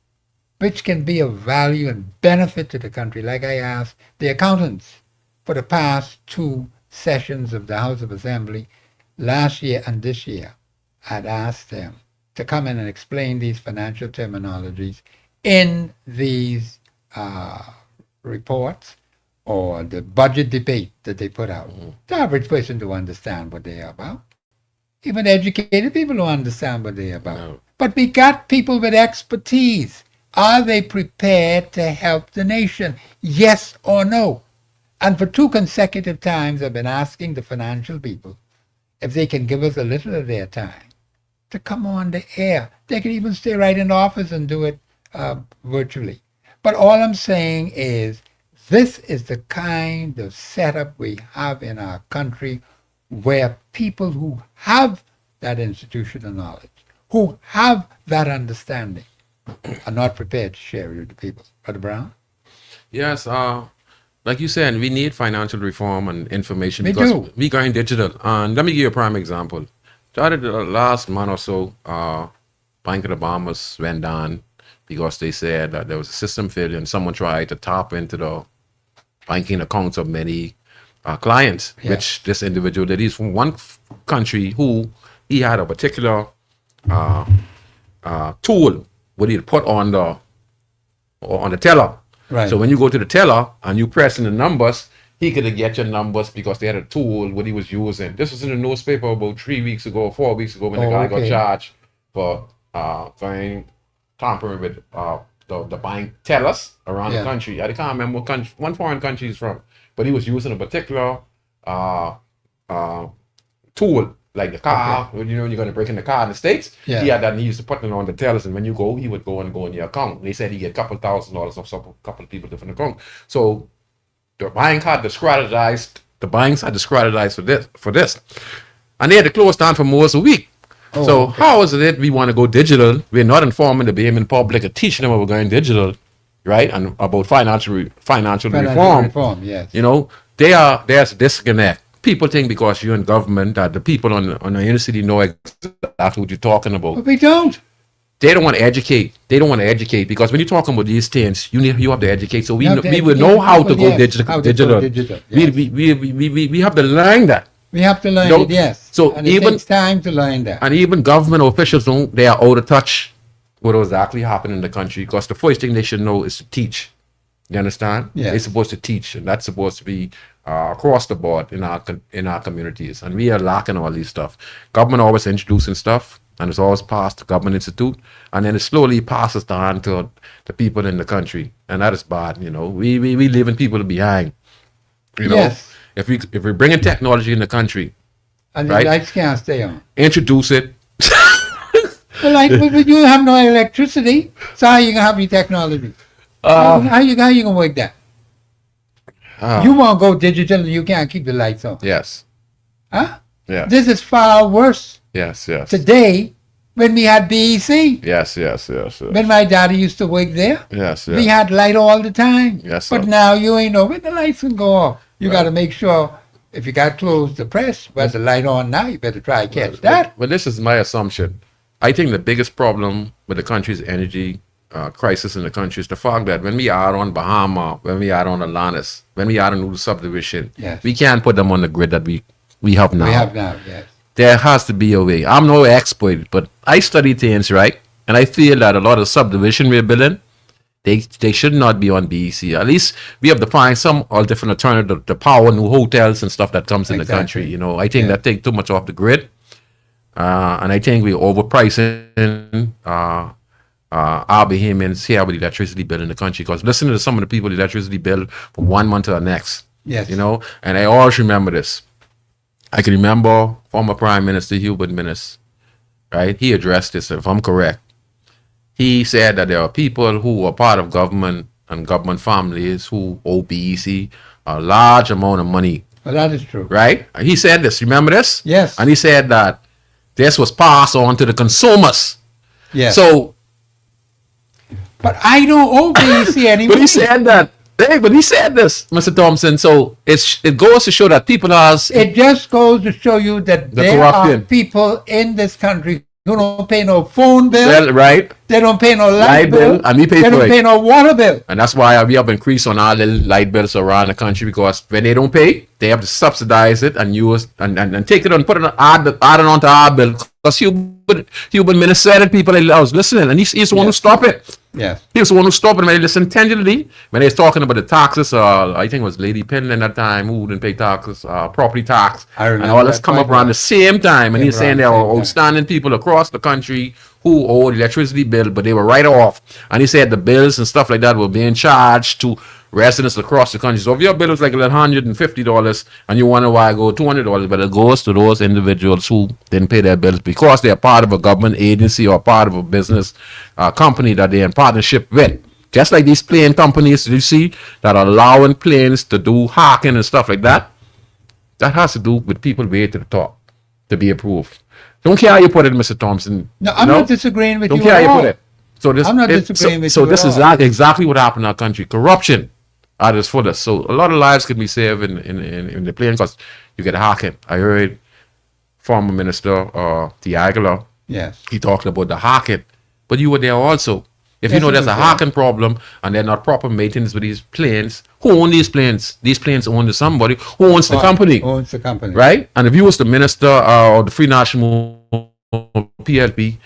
which can be of value and benefit to the country. Like I asked the accountants for the past 2 sessions of the House of Assembly, last year and this year, I'd asked them to come in and explain these financial terminologies in these reports or the budget debate that they put out. The average person don't understand what they're about. Even educated people don't understand what they're about. No. But we got people with expertise. Are they prepared to help the nation? Yes or no? And for 2 consecutive times, I've been asking the financial people if they can give us a little of their time to come on the air. They can even stay right in the office and do it virtually. But all I'm saying is this is the kind of setup we have in our country where people who have that institutional knowledge, who have that understanding, are not prepared to share it with the people. Brother Brown? Yes, like you said, we need financial reform and information We because do. we're going digital. And let me give you a prime example. Started the last month or so, Bank of the Bahamas went down because they said that there was a system failure and someone tried to tap into the banking accounts of many clients, which this individual did. He's from one country who he had a particular tool what he'd put on the teller. Right. So when you go to the teller and you press in the numbers, he could get your numbers because they had a tool what he was using. This was in the newspaper about 3 weeks ago, 4 weeks ago when the guy got charged for going tampering with the bank tellers around the country. I can't remember what country, one foreign country he's from, but he was using a particular tool. Like the car, when you're going to break in the car in the States, he had that and he used to put it on the tellers, and when you go, he would go in your account. They said he get a couple $1,000 off a couple of people different account. So the bank had to strategize, for this. And they had to close down for most of the week. How is it we want to go digital? We're not informing the Bahamian public or teaching them about going digital, right? And about financial reform. Yes. There's a disconnect. People think because you're in government that the people on the inner city know exactly what you're talking about. But we don't. They don't want to educate. Because when you're talking about these things, you have to educate. So we will know how to go digital. We have to learn that. We have to learn it, yes. So and it takes time to learn that. And even government officials they are out of touch with what's exactly happening in the country. Because the first thing they should know is to teach. You understand? Yes. They're supposed to teach, and that's supposed to be across the board in our communities, and we are lacking all these stuff. Government always introducing stuff, and it's always passed to government institute, and then it slowly passes down to the people in the country, and that is bad. We leaving people behind. Yes. If we bring in technology in the country, and right, the lights can't stay on. introduce it. But you have no electricity, so how you gonna have your technology? How you gonna work that? You won't go digital and you can't keep the lights on. Yes. Huh? Yeah. This is far worse Yes. Yes. today when we had BEC. Yes. Yes. Yes. When my daddy used to work there, Yes. we Yes. had light all the time. Yes, But sir. now you ain't know when the lights can go off. You Right. got to make sure if you got clothes to press, but the light on now, you better try to catch that. But this is my assumption. I think the biggest problem with the country's energy crisis in the country is the fact that when we are on Bahama, when we are on Atlantis, when we are on new subdivision, Yes. we can't put them on the grid that we have now. We have now, yes. There has to be a way. I'm no expert, but I study things, right? And I feel that a lot of subdivision we're building, they should not be on BEC. At least we have to find some different alternative to power new hotels and stuff that comes in the country. You know, I think that take too much off the grid. And I think we're overpricing our Bahamians here with the electricity bill in the country. Because listen to some of the people, the electricity bill from 1 month to the next. Yes. You know, and I always remember this. I can remember former Prime Minister Hubert Minnis, right? He addressed this, if I'm correct. He said that there are people who are part of government and government families who owe BEC a large amount of money. Well, that is true. Right? He said this. Remember this? Yes. And he said that this was passed on to the consumers. Yes. So, but I don't owe BEC anymore. but he said that. Hey, but he said this, Mr. Thompson. So it goes to show that people are. It just goes to show you that The there are corruption. people in this country who don't pay no phone bill. Well, right. They don't pay no light Light bill. bill, and we pay They for don't it. pay no water bill. And that's why we have increased on our little light bills around the country, because when they don't pay, they have to subsidize it and use and take it and put it add it onto our bill. Because Hubert Minnis said it, people I was listening, and he's the one who stopped it. Yes. He was the one who stopped it when they listened tenderly. When they was talking about the taxes, I think it was Lady Penn at that time who didn't pay taxes, property tax, I remember and all this that come quite up around well. the same time. And Came he's saying around there the are same time. outstanding people across the country who owe the electricity bill, but they were right off. And he said the bills and stuff like that were being charged to residents across the country. So if your bill is like $150 and you wonder why I go $200, but it goes to those individuals who didn't pay their bills because they're part of a government agency or part of a business company that they're in partnership with. Just like these plane companies you see that are allowing planes to do hacking and stuff like that. That has to do with people way to the top to be approved. Don't care how you put it, Mr. Thompson. No, I'm not disagreeing with Don't you care how at you all. put it. So this, I'm not disagreeing with so you this at is all. exactly what happened in our country. Corruption at its fullest. So a lot of lives could be saved in the plane because you get hacking. I heard former minister Aguilar. Yes. He talked about the hacking, but you were there also. If you Yes, know he there's was a there. hacking problem and they're not proper maintenance with these planes, who own these planes? These planes own to somebody who owns the company. Owns the company. Right? And if you was the minister or the Free National PLP,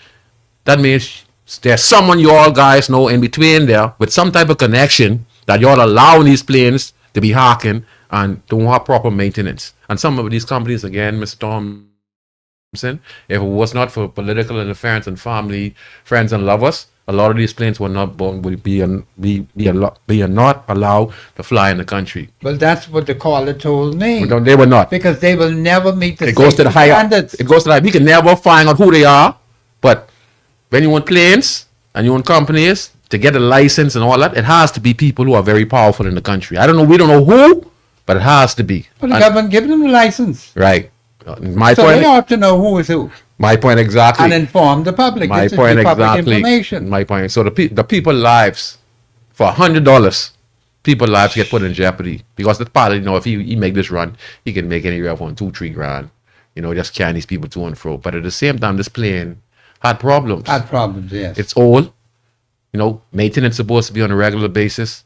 that means there's someone you all guys know in between there with some type of connection that you're allowing these planes to be hacking and don't have proper maintenance. And some of these companies, again, Mr. Thompson, if it was not for political interference and family, friends and lovers, a lot of these planes would not be not allowed to fly in the country. Well, that's what the caller told me. But they were not. Because they will never meet the It goes to the safety higher. standards. It goes to the. We can never find out who they are, but when you own planes and you own companies to get a license and all that, it has to be people who are very powerful in the country. I don't know. We don't know who, but it has to be. Well, the And- government giving them the license. right. My So point. they ought to know who is who My point exactly. and inform the public. My This is point the public exactly. information. My point. So the people lives for $100, people lives get put in jeopardy because the pilot, you know, if he make this run, he can make anywhere from $2-3 grand. You know, just carrying these people to and fro. But at the same time, this plane had problems. Had problems, yes. It's old. You know, maintenance supposed to be on a regular basis.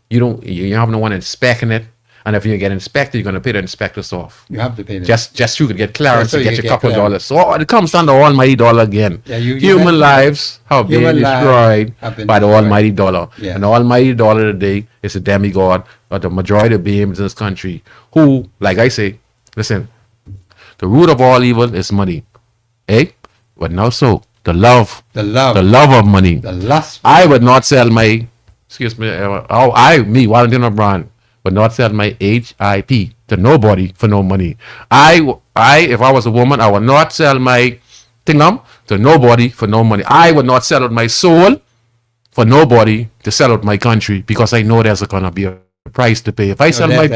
You have no one inspecting it. And if you get inspected, you're going to pay the inspectors off. You have to pay them. Just you could get clearance So to you get can your get couple of clearance. dollars. So it comes down to the almighty dollar again. Yeah, you Human have- lives have been Human lives destroyed have been by the destroyed. almighty dollar. Yeah. And the almighty dollar today is a demigod of the majority of beings in this country who, like I say, listen, the root of all evil is money. Eh? But now so, the love of money. The lust. I would not sell my, excuse me, Valentino Brown, would not sell my HIP to nobody for no money. If I was a woman, I would not sell my thingam to to nobody for no money. I would not sell out my soul for nobody to sell out my country because I know there's going to be a price to pay. If I sell my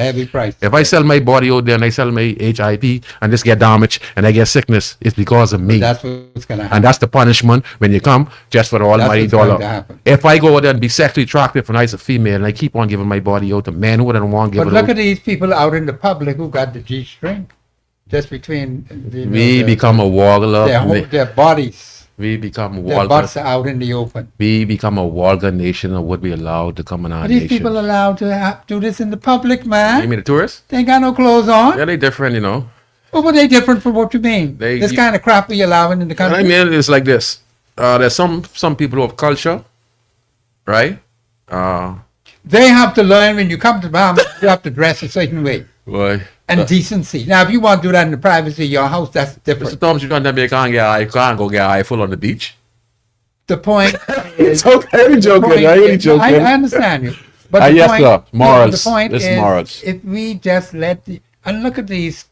I sell my body out there and I sell my HIV and just get damaged and I get sickness, it's because of me. That's what's going to happen. And that's the punishment when you come just for the almighty dollar. If I go out there and be sexually attractive and I as a female and I keep on giving my body out to men who don't want to give But it look out. at these people out in the public who got the G-string just between We become a warlord. their bodies. We become Their vulgar. butts are out in the open. We become a vulgar nation and would be allowed to come in our Are these nation. people allowed to do this in the public, man? You mean the tourists? They ain't got no clothes on. Yeah, they different, you know. Well, but they different from what you mean. This kind of crap we allowing in the What country. I mean is like this. There's some people who have culture, right? They have to learn when you come to Bahamas, you have to dress a certain way. Why? And decency. Now, if you want to do that in the privacy of your house, that's different. Mr. Thompson, you can't tell me you can't go get eye full on the beach. The point is... It's okay, I'm joking. I ain't joking. I understand you. But the yes, point, sir. Morals. The point This is, morals. if we just let and look at these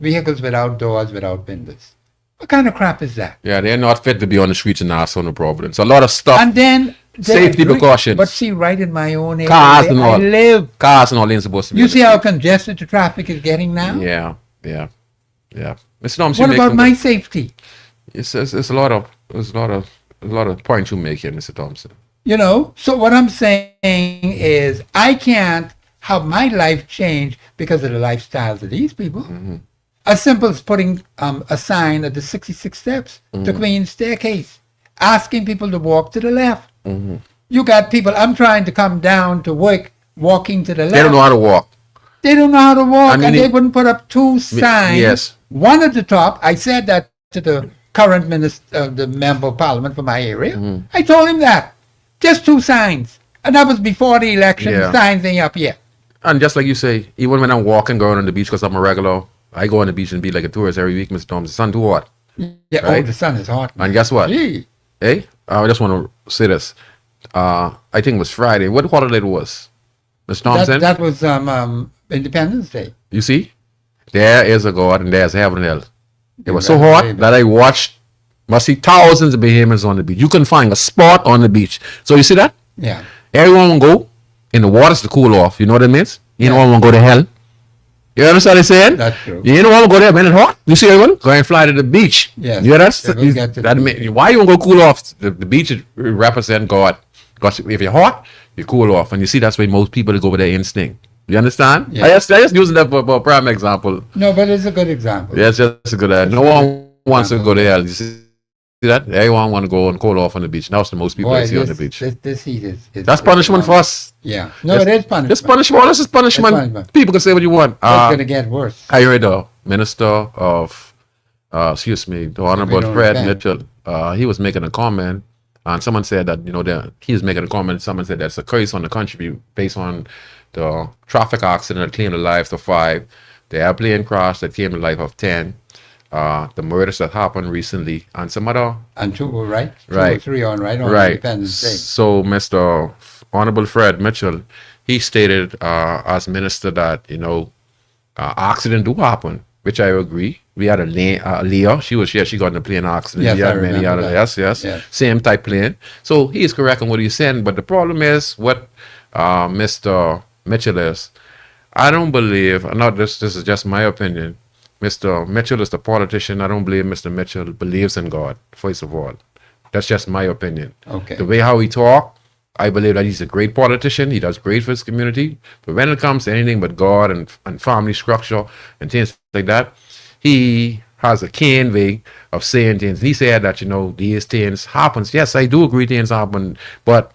vehicles without doors, without windows. What kind of crap is that? Yeah, they're not fit to be on the streets in Nassau, no Providence. A lot of stuff. And then Safety precautions. But see, right in my own area, Cars and I all. live. Cars and all ain't supposed to be. You on the see how congested the traffic is getting now? Yeah. Mr. Thompson, What about my safety? It's a lot of points you make here, Mr. Thompson. You know, so what I'm saying is I can't have my life change because of the lifestyles of these people. Mm-hmm. As simple as putting a sign at the 66 steps, the Queen's Staircase, asking people to walk to the left. Mm-hmm. You got people, I'm trying to come down to work, walking to the left. They don't know how to walk. They don't know how to walk, I mean, and they wouldn't put up two signs. Yes. One at the top. I said that to the current minister, the member of parliament for my area. Mm-hmm. I told him that. Just two signs. And that was before the election. Yeah. The signs ain't up yet. And just like you say, even when I'm walking, going on the beach, because I'm a regular, I go on the beach and be like a tourist every week, Mr. Thompson. The sun too hot. Yeah, Right? oh, the sun is hot. And guess what? Gee. Hey, I just want to say this. I think it was Friday. What holiday it was? Mr. Thompson? That was Independence Day. You see? There is a God and there's heaven and hell. It was so better hot believe it. that I watched, must see thousands of behemoths on the beach. You can find a spot on the beach. So you see that? Yeah. Everyone will go in the waters to cool off. You know what it means? You don't want to go to hell. You understand what I'm saying? That's true. You don't want to go there when it's hot. You see everyone? Go and fly to the beach. Yes. You understand? They will get to the beach. Why you want to go cool off? The beach represent God. Because if you're hot, you cool off. And you see that's why most people go with their instinct. You understand? Yeah. I just using that for a prime example. No, but it's a good example. Yeah, it's just a good no one wants to go to hell. You see that? Everyone want to go and cool off on the beach. That's the most people I see on the beach. This heat is That's punishment for us. Yeah. No, it is punishment. It's punishment. This is punishment. It's punishment. People can say what you want. It's going to get worse. I heard the Minister of, the Honorable don't Fred understand. Mitchell, he was making a comment, and someone said that, he was making a comment, someone said there's a curse on the country based on the traffic accident that claimed the lives of 5, the airplane crash that claimed the life of 10, the murders that happened recently, and some other... And 2 were right? 2 Right. or 3 on right on Right. Independence Day. So, Mr. Honorable Fred Mitchell, he stated as minister that, accident do happen, which I agree. We had a Leah, she got in a plane accident. Yes, We I had many remember other, that. yes. Same type plane. So he is correct on what he's saying, but the problem is what Mr. Mitchell is. I don't believe, this is just my opinion, Mr. Mitchell is the politician. I don't believe Mr. Mitchell believes in God, first of all. That's just my opinion. Okay. The way how he talk, I believe that he's a great politician. He does great for his community. But when it comes to anything but God and family structure and things like that, he has a keen way of saying things. He said that, these things happens. Yes, I do agree things happen. But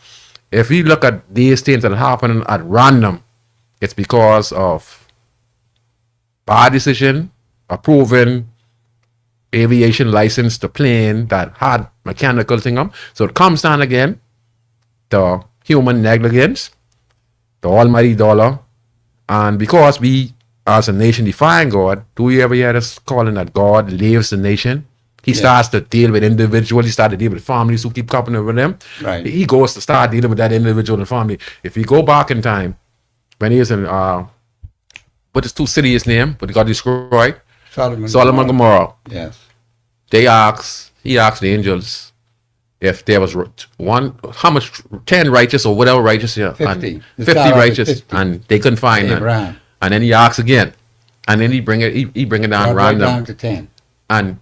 if you look at these things that happen at random, it's because of bad decision, approving aviation license to plane that had mechanical thing up. So it comes down again, the human negligence, the almighty dollar, and because we as a nation define God, do you ever hear us calling that God leaves the nation? He starts to deal with individuals, he starts to deal with families who keep coupling with them. Right. He goes to start dealing with that individual and family. If you go back in time, when he was in what is 2 cities name, but he got destroyed? Sodom and Gomorrah. Yes. They asked he asked the angels if there was 10 righteous or whatever righteous, yeah, 50. and The 50 star of righteous, 50. and they couldn't find none. Abraham. And then he asks again, and then he bring it down Right random. down to 10. And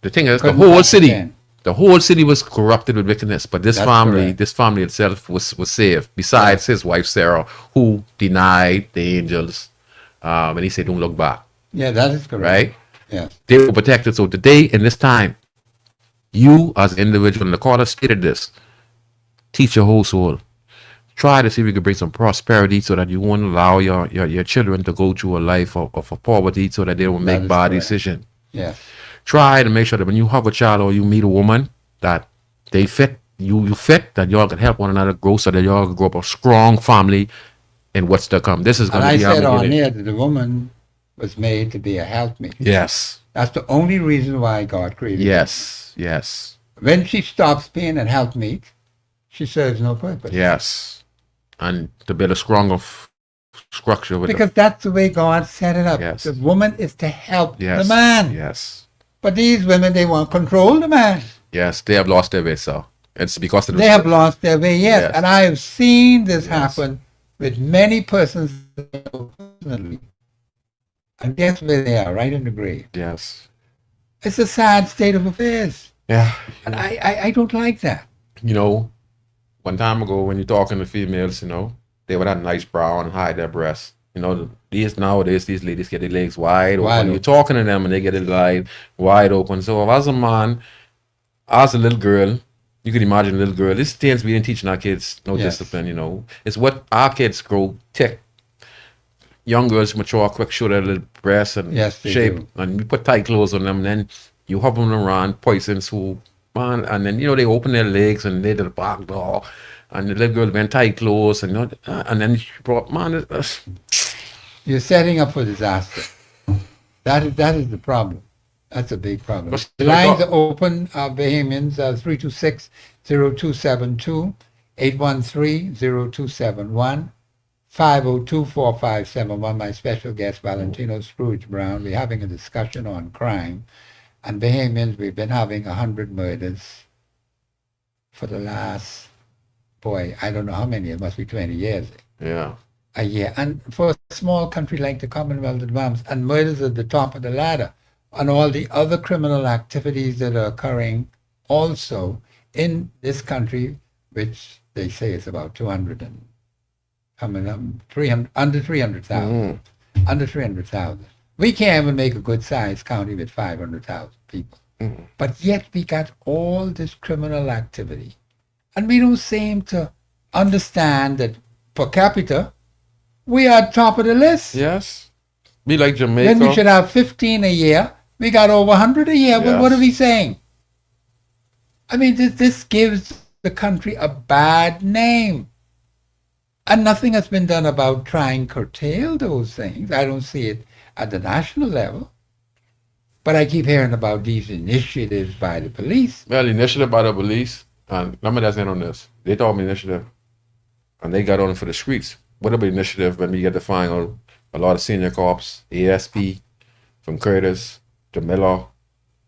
the thing is, Couldn't the whole find city, 10. the whole city was corrupted with wickedness. But this That's family, correct. this family itself was saved. Besides his wife Sarah, who denied the angels, and he said, "Don't look back." Yeah, that is correct. Right? Yes. They were protected. So today, in this time, you as an individual, and the caller stated this, teach your whole soul. Try to see if you can bring some prosperity so that you won't allow your children to go through a life of poverty so that they don't make bad decisions. Yes. Try to make sure that when you have a child or you meet a woman, that they fit, you fit, that y'all can help one another grow so that y'all can grow up a strong family in what's to come. This is going And to I be our said on beginning. here that the woman was made to be a helpmate. Yes. That's the only reason why God created her. Yes. Yes. When she stops being a helpmate, she serves no purpose. Yes. And to build a stronger structure with Because that's the way God set it up. Yes. The woman is to help Yes. the man. Yes. But these women, they want to control the man. Yes, they have lost their way, so it's because of the They have lost their way, yes. Yes. And I have seen this happen with many persons personally. And guess where they are? Right in the grave. Yes. It's a sad state of affairs. Yeah. And I don't like that. You know, one time ago when you're talking to females, you know, they would have nice brow and hide their breasts. You know, nowadays these ladies get their legs wide open. You're talking to them and they get it wide open. So as a man, as a little girl, you can imagine a little girl. This things we didn't teaching our kids no discipline, you know. It's what our kids grow thick. Young girls mature quick, show their little breasts and Yes, they shape. do. And you put tight clothes on them, and then you hover them around, poisons who, man, and then, you know, they open their legs and they do the back door. And the little girl wearing tight clothes, and, you know, and then she brought, man, You're setting up for disaster. That is the problem. That's a big problem. The lines are open. Bahamians, 326-0272, 813-0271, 502-4571. My special guest, Valentino Scrooge Brown. We're having a discussion on crime. And Bahamians, we've been having 100 murders for the last, boy, I don't know how many. It must be 20 years. Yeah. A year. And for a small country like the Commonwealth of Bahamas, and murders at the top of the ladder, and all the other criminal activities that are occurring also in this country, which they say is about 200 and coming up 300, under 300,000. Under 300,000. We can't even make a good sized county with 500,000 people. But yet we got all this criminal activity. And we don't seem to understand that per capita, we are top of the list. Yes. Be like Jamaica. When we should have 15 a year, we got over 100 a year. But what are we saying? I mean, this gives the country a bad name. And nothing has been done about trying to curtail those things. I don't see it at the national level. But I keep hearing about these initiatives by the police. Well, initiative by the police, and let me just end on this. They told me initiative, and they got on it for the streets. What about initiative when we get to find out a lot of senior cops, ASP, from Curtis to Miller,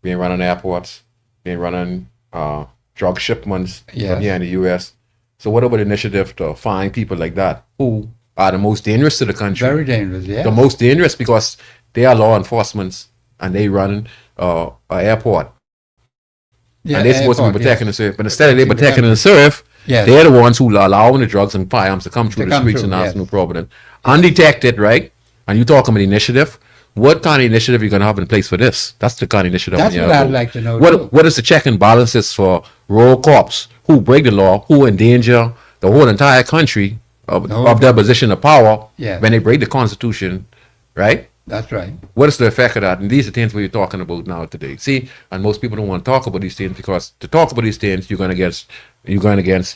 being running airports, being running drug shipments from here in the U.S. So what about initiative to find people like that who are the most dangerous to the country? Very dangerous, yeah. The most dangerous because they are law enforcement and they run an airport. Yeah, and they're supposed to be airport, protecting yes. the surf. But instead of they protecting the surf, Yes. they're the ones who are allowing the drugs and firearms to come through To the come streets through, and yes. no problem. Undetected, right? And you talking about initiative. What kind of initiative are you going to have in place for this? That's the kind of initiative. That's we what have. I'd like to know, too. What is the check and balances for road cops who break the law, who endanger the whole entire country of their position of power Yes. when they break the Constitution, right? That's right. What is the effect of that? And these are things we're talking about now today. See, and most people don't want to talk about these things because to talk about these things, you're going against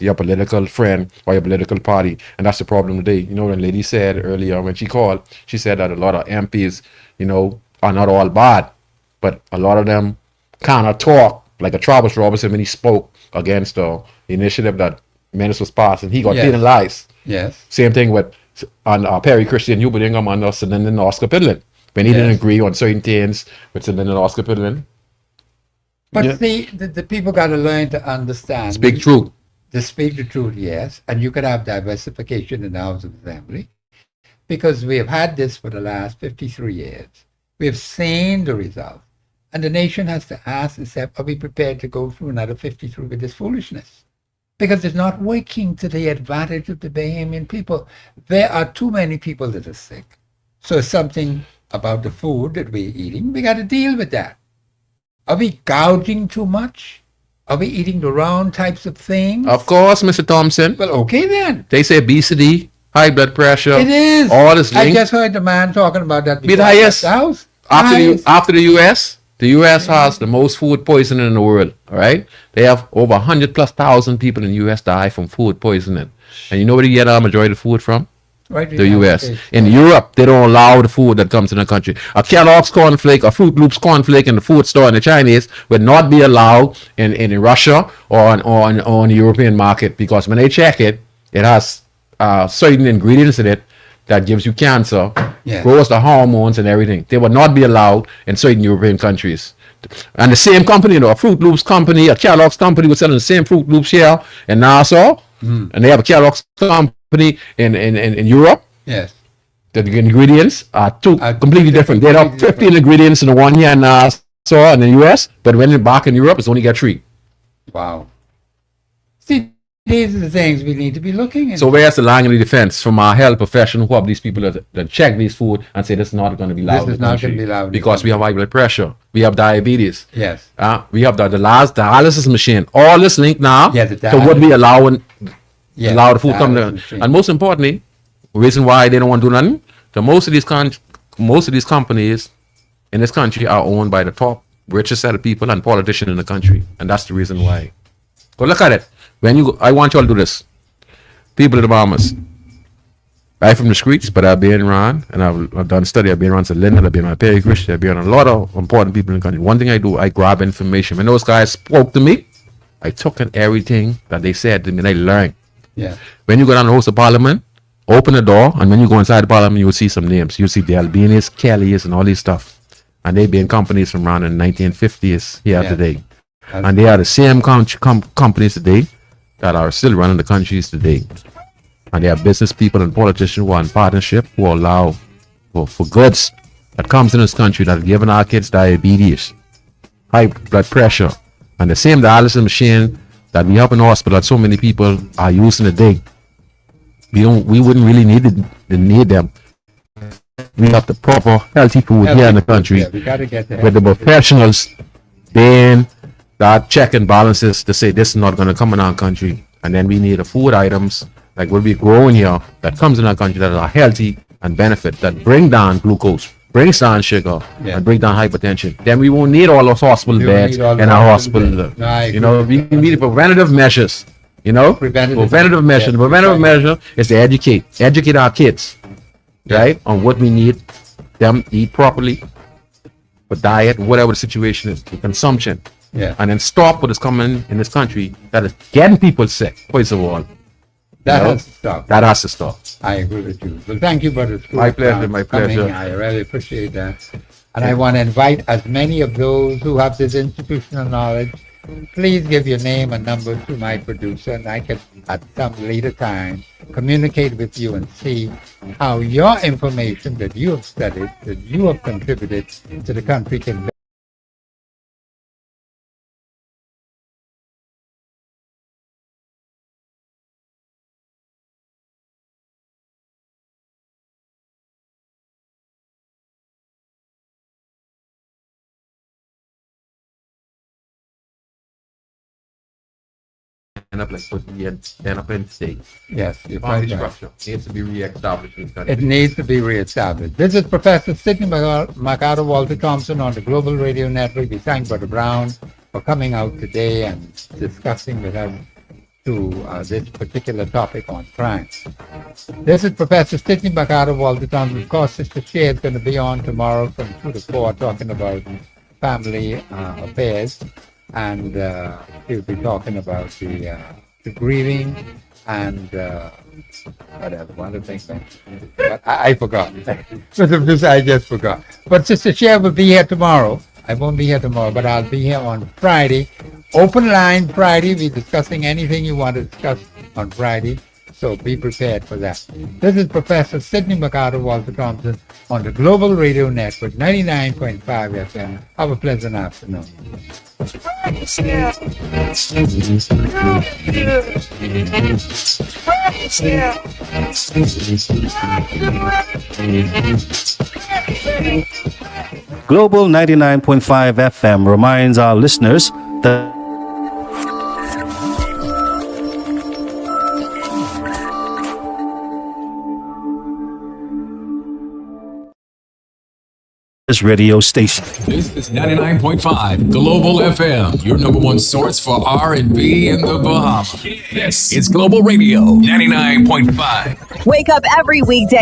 your political friend or your political party, and that's the problem today. You know, when lady said earlier when she called, she said that a lot of MPs, you know, are not all bad, but a lot of them kind of talk like a Travis Robinson when he spoke against the initiative that Menace was passed, and he got Yes. penalized. Yes. Same thing with Perry Christian Huberdingham and Sidney and Oscar Pidlin. When he didn't agree on certain things with Sidney and Oscar Pidlin, But see, the people got to learn to understand. Speak truth. To speak the truth, yes. And you could have diversification in the House of Assembly because we have had this for the last 53 years. We have seen the results. And the nation has to ask itself, are we prepared to go through another 53 with this foolishness? Because it's not working to the advantage of the Bahamian people. There are too many people that are sick. So it's something about the food that we're eating. We got to deal with that. Are we gouging too much? Are we eating the wrong types of things? Of course, Mr. Thompson. Well, okay then. They say obesity, high blood pressure. It is. All is linked. I just heard the man talking about that. Be the highest. House. After the U.S., the U.S. has the most food poisoning in the world. All right, they have over 100,000+ people in the U.S. die from food poisoning, and you know where they get our majority of food from? Right, the U.S. In Europe, they don't allow the food that comes in the country. A Kellogg's cornflake, a Fruit Loops cornflake in the food store in the Chinese would not be allowed in Russia or on the European market because when they check it, it has certain ingredients in it that gives you cancer, grows the hormones and everything. They would not be allowed in certain European countries. And the same company, a Fruit Loops company, a Kellogg's company was selling the same Fruit Loops here in Nassau, and they have a Kellogg's company in Europe. Yes. The ingredients are completely different. They have 15 ingredients in the one here in Nassau in the US, but when they're back in Europe, it's only got 3. Wow. See, these are the things we need to be looking at. So where's the line of the defense from our health professional who have these people that check these food and say this is not going to be allowed? This is not going to be allowed. Because we have high blood pressure. We have diabetes. Yes. We have the last dialysis machine. All this linked now to what we allow the food come down. And most importantly, the reason why they don't want to do nothing, most of these companies in this country are owned by the top richest set of people and politicians in the country. And that's the reason why. Go look at it. I want you all to do this. People in the Bahamas. I'm from the streets, but I've been around and I've done study. I've been around St. Linda, I've been around Perry Christian, I've been around a lot of important people in the country. One thing I do, I grab information. When those guys spoke to me, I took in everything that they said to me and I learned. Yeah. When you go down the House of Parliament, open the door, and when you go inside the Parliament, you will see some names. You'll see the Albinis, Kellys, and all these stuff. And they've been companies from around in the 1950s here today. And they are the same companies today that are still running the countries today. And they are business people and politicians who are in partnership who allow for goods that comes in this country that are giving our kids diabetes, high blood pressure, and the same dialysis machine that we have in the hospital that so many people are using today. We wouldn't really need them. We have the proper healthy food here in the country. Yeah, we gotta get the with the professionals being that check and balances to say this is not going to come in our country. And then we need the food items like what we grow in here that comes in our country that are healthy and benefit, that bring down glucose, brings down sugar, and bring down hypertension. Then we won't need all those hospital beds in our hospital. We need preventative measures. Preventative measures. The preventative measure is to educate our kids, right, on what we need them to eat properly, for diet, whatever the situation is, the consumption. Yeah. And then stop what is coming in this country that is getting people sick, first of all. That has to stop. That has to stop. I agree with you. Well, thank you, Brother Scrooge. My pleasure, my pleasure. I really appreciate that. And I want to invite as many of those who have this institutional knowledge, please give your name and number to my producer, and I can, at some later time, communicate with you and see how your information that you have studied, that you have contributed to the country can end up like what we end up in states. Yes, you're Family quite right. structure needs to be re-established in this country. It needs to be reestablished. This is Professor Sidney MacArthur Walter Thompson on the Global Radio Network. We thank Brother Brown for coming out today and discussing with us to this particular topic on crime. This is Professor Sidney MacArthur Walter Thompson. Of course, Sister Shea is going to be on tomorrow from 2 to 4 talking about family affairs. And he'll be talking about the grieving and whatever, one of the things. But I forgot. I just forgot. But Sister Cher will be here tomorrow. I won't be here tomorrow, but I'll be here on Friday. Open line Friday. We're discussing anything you want to discuss on Friday. So be prepared for that. This is Professor Sidney MacArthur Walter Thompson on the Global Radio Network, 99.5 FM. Have a pleasant afternoon. Global 99.5 FM reminds our listeners that this radio station. This is 99.5 Global FM, your number one source for R&B in the Bahamas. This is Global Radio 99.5. Wake up every weekday